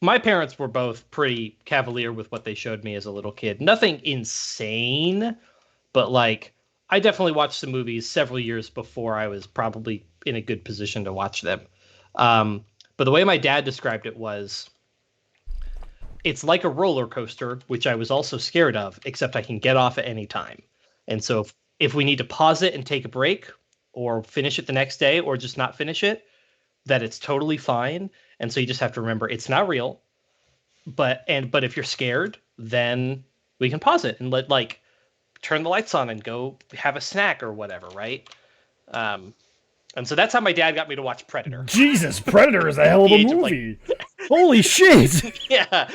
my parents were both pretty cavalier with what they showed me as a little kid. Nothing insane, but like I definitely watched some movies several years before I was probably in a good position to watch them. But the way my dad described it was, it's like a roller coaster, which I was also scared of, except I can get off at any time. And so if we need to pause it and take a break, or finish it the next day, or just not finish it, that it's totally fine. And so you just have to remember it's not real. But if you're scared, then we can pause it and like turn the lights on and go have a snack or whatever, right? Um, and so that's how my dad got me to watch Predator. Jesus, Predator is a hell of a movie. Holy shit! Yeah,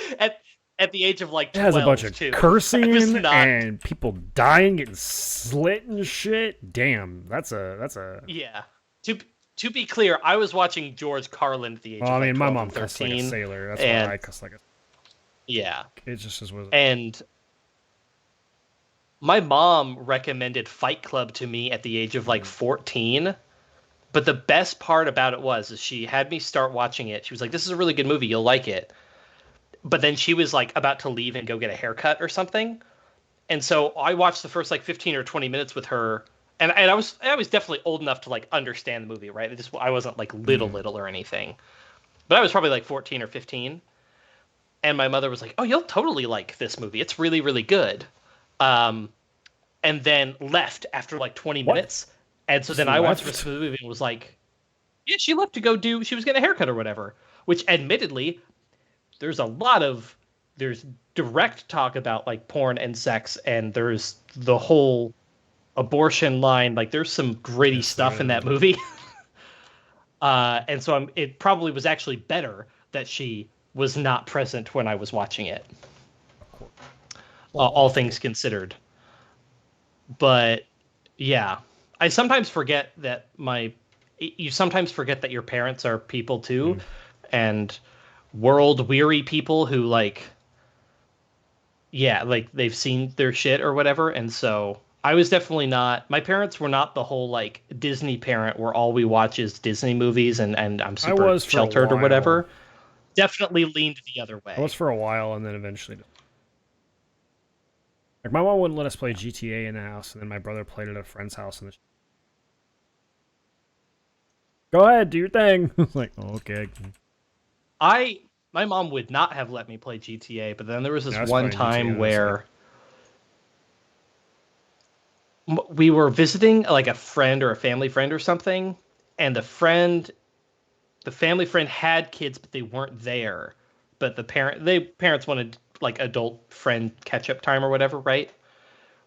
at the age of like 12, it has a bunch of too. cursing and people dying, getting slit and shit. Damn, that's a. Yeah. To be clear, I was watching George Carlin at the age of like 12 my mom and cussed like a 13. sailor. That's why I cuss like a. Yeah. It just was. And my mom recommended Fight Club to me at the age of like 14. But the best part about it is she had me start watching it. She was like, "This is a really good movie. You'll like it." But then she was like about to leave and go get a haircut or something. And so I watched the first like 15 or 20 minutes with her. And I was definitely old enough to like understand the movie, right? I wasn't like little or anything. But I was probably like 14 or 15. And my mother was like, "Oh, you'll totally like this movie. It's really, really good." Um, and then left after like 20 minutes. And so then I watched the rest of the movie and was like, yeah, she left to go she was getting a haircut or whatever. Which admittedly, there's direct talk about like porn and sex, and there's the whole abortion line. Like there's some gritty stuff in that movie. And so it probably was actually better that she was not present when I was watching it. All things considered. But yeah, I sometimes forget that you sometimes forget that your parents are people too, and world weary people who like they've seen their shit or whatever. And so I was definitely not, my parents were not the whole like Disney parent where all we watch is Disney movies and I'm super sheltered or whatever. Definitely leaned the other way. I was for a while, and then eventually like my mom wouldn't let us play GTA in the house, and then my brother played it at a friend's house, and go ahead, do your thing. I was like, oh, okay. My mom would not have let me play GTA, but then there was this one time where we were visiting like a friend or a family friend or something, and the family friend had kids, but they weren't there. But the parents wanted like adult friend catch up time or whatever, right?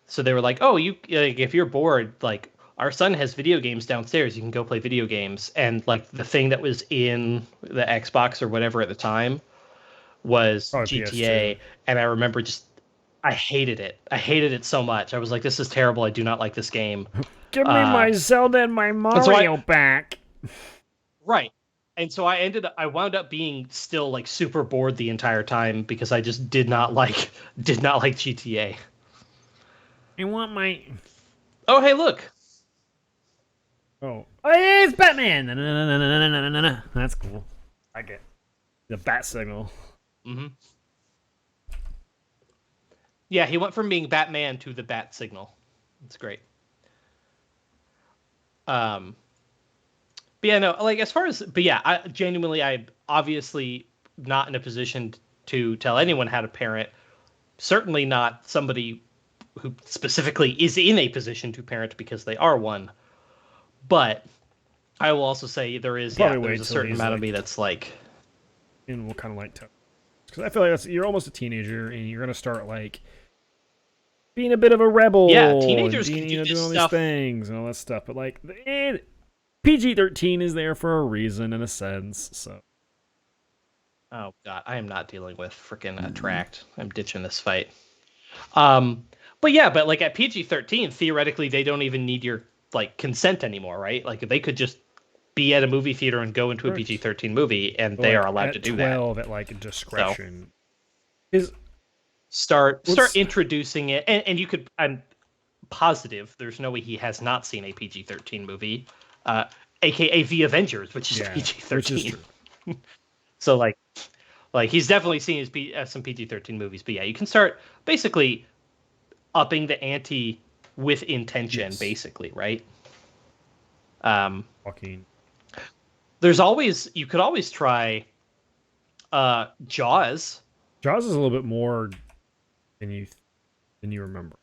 So they were like, "Oh, if you're bored, like our son has video games downstairs. You can go play video games." And like the thing that was in the Xbox or whatever at the time was GTA. PS2. And I remember I hated it. I hated it so much. I was like, "This is terrible. I do not like this game." Give me my Zelda and my Mario back. Right. And so I wound up being still like super bored the entire time because I just did not like GTA. I want my. Oh, hey, look. Oh, it's Batman. That's cool. I get the bat signal. Mm-hmm. Yeah, he went from being Batman to the bat signal. It's great. But yeah, no, like as far as, but yeah, I obviously not in a position to tell anyone how to parent. Certainly not somebody who specifically is in a position to parent because they are one. But I will also say there's Probably a wait till certain he's amount of like, me that's like, and we'll kind of like, because I feel like you're almost a teenager and you're gonna start like being a bit of a yeah, rebel and teenagers being, can do doing this all these stuff. things and all that stuff. But like, PG-13 is there for a reason, in a sense. So. Oh god, I am not dealing with freaking Attract. I'm ditching this fight. Um, but yeah, but like at PG-13, theoretically, they don't even need your like consent anymore, right? Like they could just be at a movie theater and go into a Correct. PG-13 movie, and But they like are allowed to at do that. 12, at like So discretion, is start what's introducing it, and you could. I'm positive there's no way he has not seen a PG-13 movie, uh, aka The Avengers, which is yeah, PG-13. which is true. So like he's definitely seen some PG-13 movies, but yeah, you can start basically upping the ante with intention, Yes, basically, right? Um, Joaquin. you could always try Jaws. Jaws is a little bit more than you remember.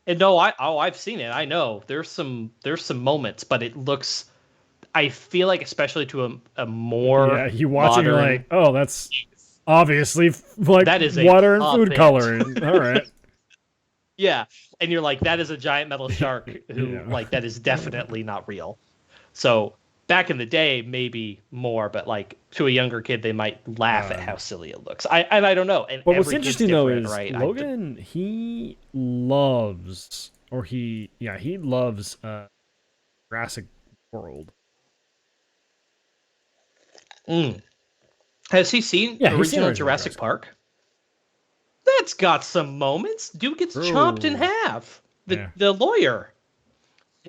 And no, I've seen it. I know there's some moments, but it looks. I feel like especially to a more Yeah, you watch it, and you're modern. like, oh, that's obviously like That is a water and food puppet. coloring. All right. Yeah, and you're like, that is a giant metal shark who Yeah. like that is definitely not real. So back in the day, maybe more, but like to a younger kid, they might laugh at how silly it looks. I don't know. And But what's every kid's interesting though different, is right? Logan. He loves, or he loves Jurassic World. Has he seen Yeah, he's seen original original Jurassic Jurassic World. Park? That's got some moments. Dude gets chomped in True. half. Yeah. The lawyer.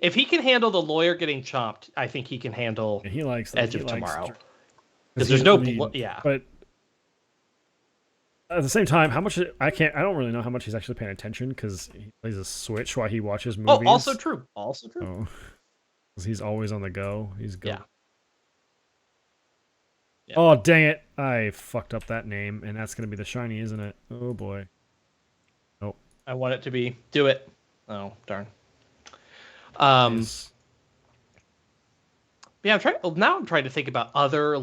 If he can handle the lawyer getting chomped, I think he can handle Yeah, he likes that. Edge He of likes Tomorrow. because Because there's no blood. Yeah. but at the same time, how much I don't really know how much he's actually paying attention because he plays a Switch while he watches Oh, movies. also true. Also true. Oh, 'cause he's always on the go. Yeah. Yeah. Oh, dang it! I fucked up that name, and that's gonna be the shiny, isn't it? Oh boy. Nope. I want it to be. Do it. Oh, darn. Um. Is Yeah, I'm trying to think about other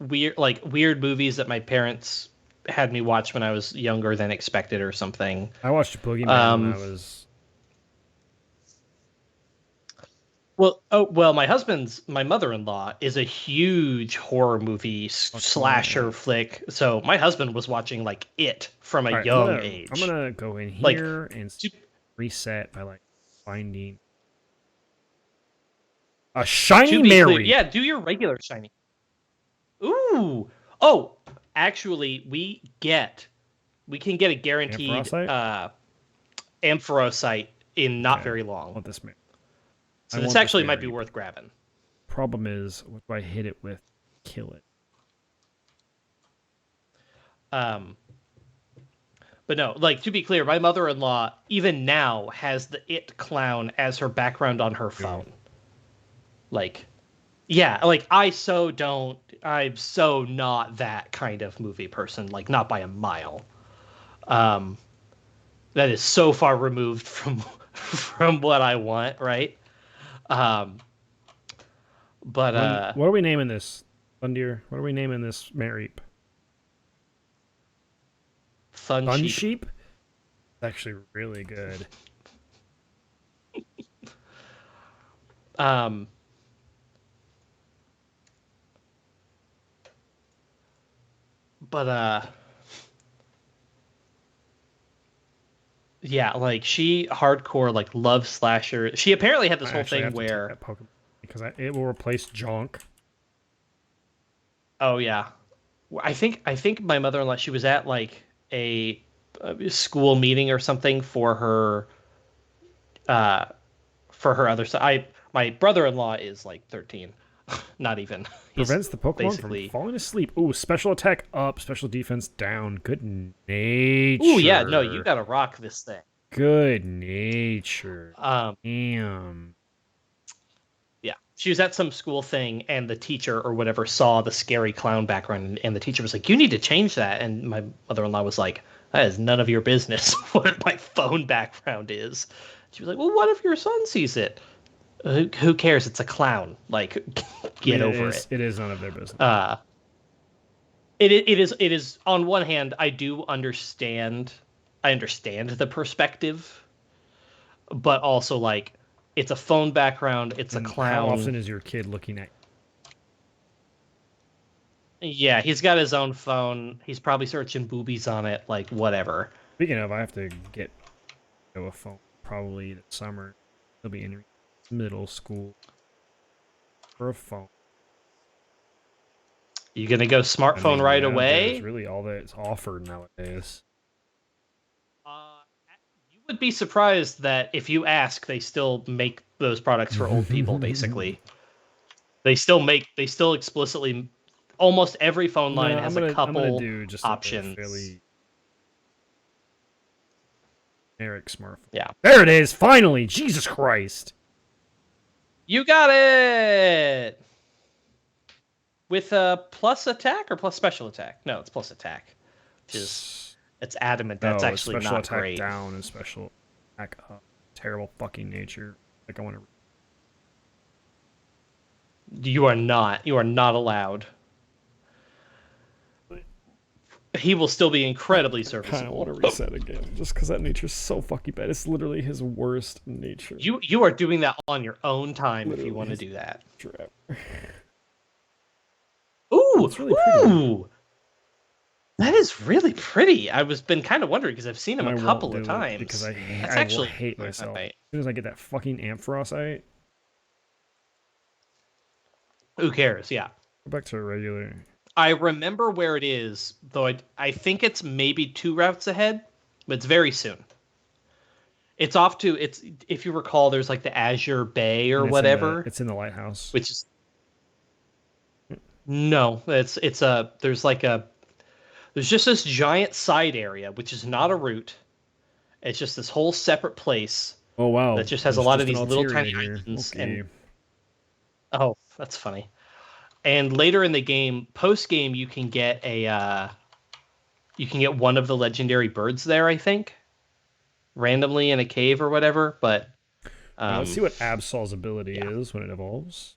weird movies that my parents had me watch when I was younger than expected or something. I watched Boogeyman when I was. Well, my mother-in-law is a huge horror movie slasher flick. So my husband was watching like It from a All right, young age. I'm gonna go in Like, here and reset by like finding a shiny Mary. Yeah, do your regular shiny. Ooh. Oh, actually, we can get a guaranteed Ampharosite in not very long. I want this Mary. So this actually might be worth grabbing. Problem is, what do I hit it with? Kill it. But no, like to be clear, my mother-in-law even now has the It clown as her background on her phone. Like, yeah, like I'm so not that kind of movie person, like not by a mile. That is so far removed from what I want, right? But what are we naming this? Thundeer? What are we naming this Mareep? Sun Sheep? It's actually really good. Yeah, like she hardcore like loves slasher. She apparently had this whole thing where that Pokemon because it will replace Jonk. Oh yeah, I think my mother-in-law, she was at like a school meeting or something for her other side. My brother-in-law is like 13, not even. Prevents the Pokemon from falling asleep. Ooh, special attack up, special defense down. Good nature. Ooh yeah, no, you gotta rock this thing. Good nature. Damn. Yeah. she was at some school thing, and the teacher or whatever saw the scary clown background, and the teacher was like, "You need to change that." And my mother-in-law was like, "That is none of your business what my phone background is." She was like, "Well, what if your son sees it?" Who cares? It's a clown. Like, I mean, get over it. it is none of their business. It is on one hand, I understand the perspective, but also like it's a phone background, it's a And how clown. often is your kid looking at? Yeah, he's got his own phone. He's probably searching boobies on it, like whatever. Speaking of, I have to get a phone probably this summer. He'll be in middle school for a phone. You gonna go I smartphone mean, right yeah, dude, it's away? really all that's offered nowadays. Uh, you would be surprised that if you ask, they still make those products for old people. Basically, they still explicitly. Almost every phone No, line has a I'm gonna couple do just a options. fairly generic smartphone. Yeah, There it is, finally! Jesus Christ! you got it. With a plus attack or plus special attack? No, it's plus attack. Which is it's adamant that's No, it's actually special not attack great. down and special attack up. Terrible fucking nature. Like I want to. You are not. You are not allowed. He will still be incredibly I kind of want serviceable. to reset again, just because that nature's so fucking bad. It's literally his worst nature. You are doing that on your own time Literally if you want to do that. Forever. Ooh, It's really pretty. ooh, that is really pretty. I was been kind of wondering because I've seen him And a I won't couple do of it because times. That's I will actually hate myself. right. As soon as I get that fucking Ampharos, Who cares? Yeah. go back to a regular. I remember where it is, though I think it's maybe 2 routes ahead, but it's very soon. It's off to it's if you recall, there's like the Azure Bay or And whatever, it's in the lighthouse. which is no, it's a there's just this giant side area, which is not a route. It's just this whole separate place Oh wow, that just has a there's lot of just an these little Altaria tiny here. islands. Okay. And oh, that's funny. And later in the game, post game, you can get one of the legendary birds there, I think, randomly in a cave or whatever. But Now let's see what Absol's ability yeah. is when it evolves.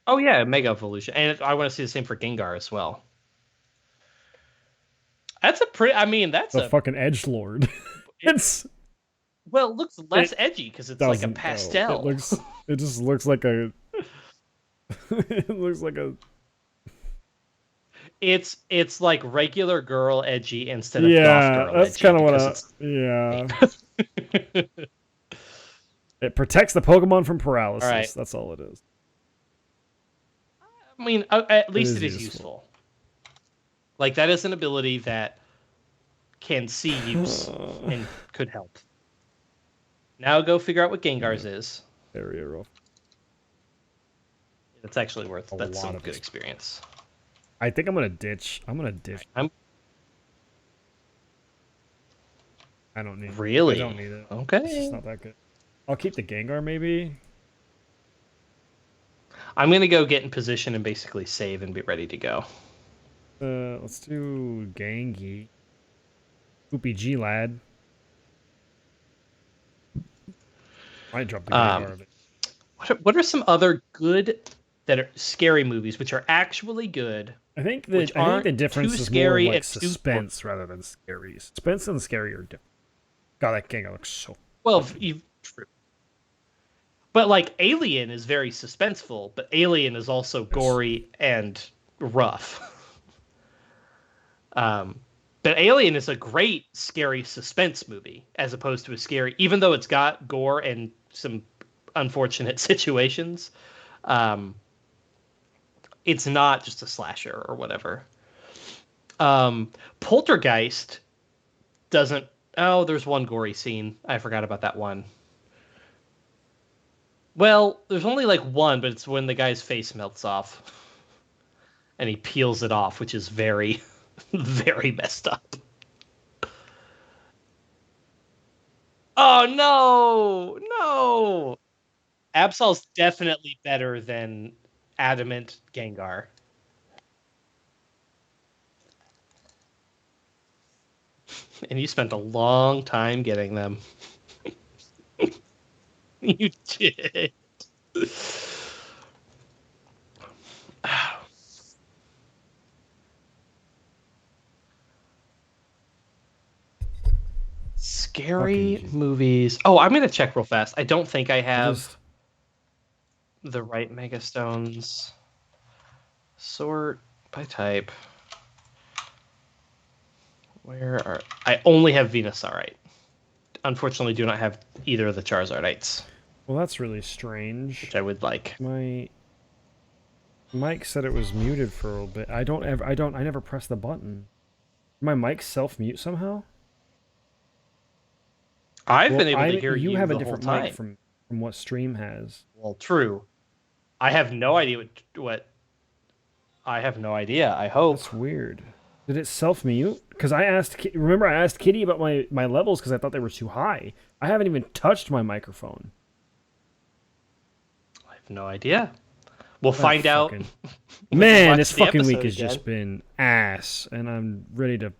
Oh yeah, Mega Evolution, and I want to see the same for Gengar as well. That's a pretty. I mean, that's The a fucking Edge Lord. it's well, it looks less it edgy because it's like a doesn't though. pastel. It just looks like a it looks like a It's like regular girl edgy instead of goth yeah. girl That's edgy kind of what because yeah. it's. It protects the Pokemon from All right. paralysis. That's all it is. I mean, at It least is it is useful. useful. Like that is an ability that can see use and could help. Now go figure out what Gengar's is. Area roll. That's actually worth. A That's lot some of good it. experience. I think I'm gonna ditch. I'm gonna ditch. I'm I don't need. really I don't need it. okay. It's just not that good. I'll keep the Gengar maybe. I'm gonna go get in position and basically save and be ready to go. Let's do Gengi. Oopie G lad. Might drop the Gengar of it. What are some other good that are scary movies which are actually good? I think which the difference too is more scary like and too suspense rather than scary. Suspense and scary are different. God, that Gengar looks so. well, true. But like Alien is very suspenseful, but Alien is also gory and rough. But Alien is a great scary suspense movie as opposed to a scary, even though it's got gore and some unfortunate situations. It's not just a slasher or whatever. Poltergeist doesn't. Oh, there's one gory scene. I forgot about that one. Well, there's only like one, but it's when the guy's face melts off and he peels it off, which is very, very messed up. Oh no, no! Absol's definitely better than Adamant Gengar. And you spent a long time getting them. You did. Fucking Scary Jesus. movies. Oh, I'm gonna check real fast. I don't think I I have just the right Megastones. Sort by type. Where are I only have Venusaurite. Unfortunately, do not have either of the Charizardites, well, that's really strange. which I would like. My mic said it was muted for a little bit. I never pressed the button. My mic self-mute somehow? I've Well, been able to hear you you have a the whole different mic time. from what stream has. Well, true. I have no idea what I have no idea. I hope. That's weird. Did it self-mute? Because I asked, remember I asked Kitty about my levels because I thought they were too high. I haven't even touched my microphone. I have no idea. We'll Ah, find out fucking when we man, watch this the fucking week episode has again. just been ass, and I'm ready to.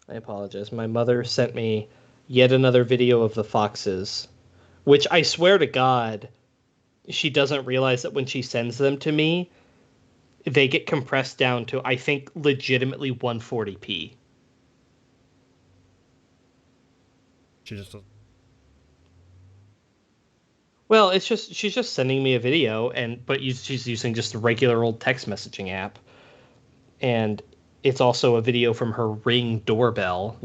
I apologize. My mother sent me yet another video of the foxes, which I swear to God, she doesn't realize that when she sends them to me, they get compressed down to, I think, legitimately 140p. She just doesn't. Well, it's just she's just sending me a video, but she's using just a regular old text messaging app, and it's also a video from her Ring doorbell.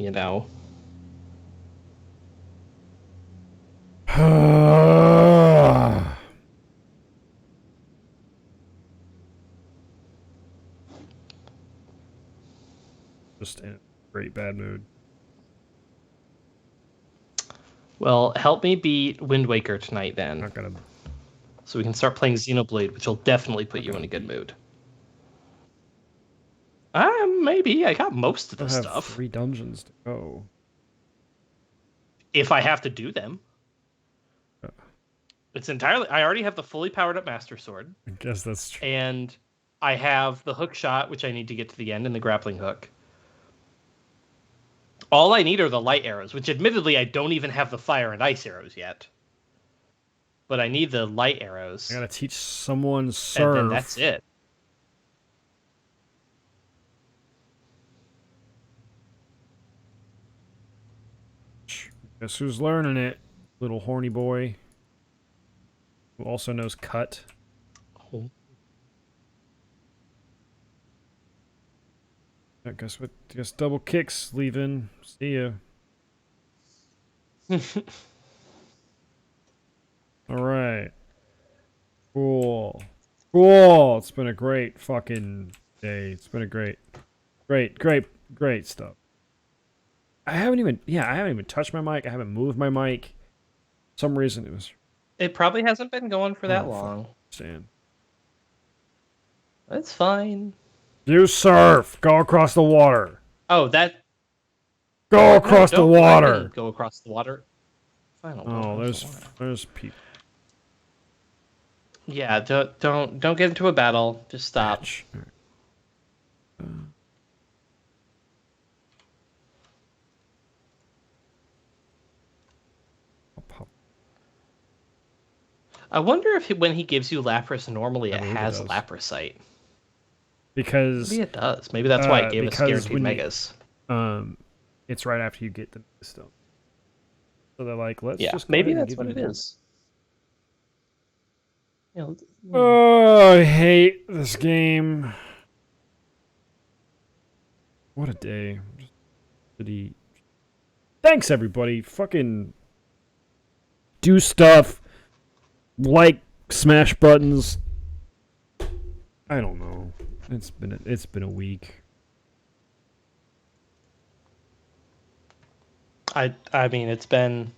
Just in a great bad mood. Well, help me beat Wind Waker tonight, then, Not gonna. so we can start playing Xenoblade, which will definitely put Not you gonna in a good beat. mood. Maybe I got most of I the have stuff. 3 dungeons to go. If I have to do them, Uh, it's entirely. I already have the fully powered up Master Sword, I guess that's true. and I have the hook shot, which I need to get to the end, and the grappling hook. All I need are the light arrows, which admittedly I don't even have the fire and ice arrows yet. But I need the light arrows. I gotta teach someone surf. And then that's it. Guess who's learning it? Little horny boy. Who also knows cut. Oh. I guess what? Guess double kicks leaving. See ya. Alright. Cool. Cool. It's been a great fucking day. It's been a great stuff. I haven't even touched my mic. I haven't moved my mic. For some reason it was. It probably hasn't been going for that long. Understand. That's fine. You surf. Go across the water. Oh, that. Go across the don't water. Go across the water. Fine, Oh, there's people. Yeah, don't get into a battle. Just stop. I wonder if when he gives you Lapras, normally it has Laprasite. Because maybe it does. Maybe that's why it gave us guaranteed megas. It's right after you get the stone. So they're like, let's just maybe that's what it is. Oh, I hate this game. What a day. Thanks, everybody. Fucking do stuff. Like, smash buttons. I don't know. It's been a week. I mean, it's been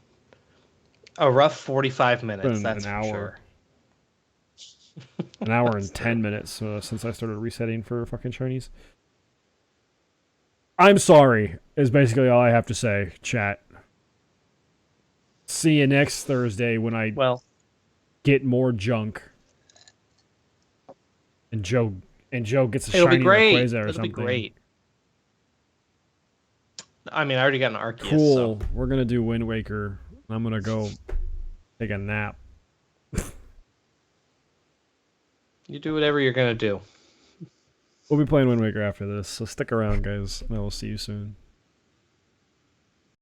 a rough 45 minutes. That's an hour. For sure. An hour and 10 minutes since I started resetting for fucking Chinese. I'm sorry, is basically all I have to say, chat. See you next Thursday when I Well, get more junk. And Joe gets a it'll be shiny great. Rayquaza or It'll be something. great. I mean, I already got an Arceus. Cool. So. We're gonna do Wind Waker. I'm gonna go take a nap. You do whatever you're gonna do. We'll be playing Wind Waker after this, so stick around, guys, and I will see you soon.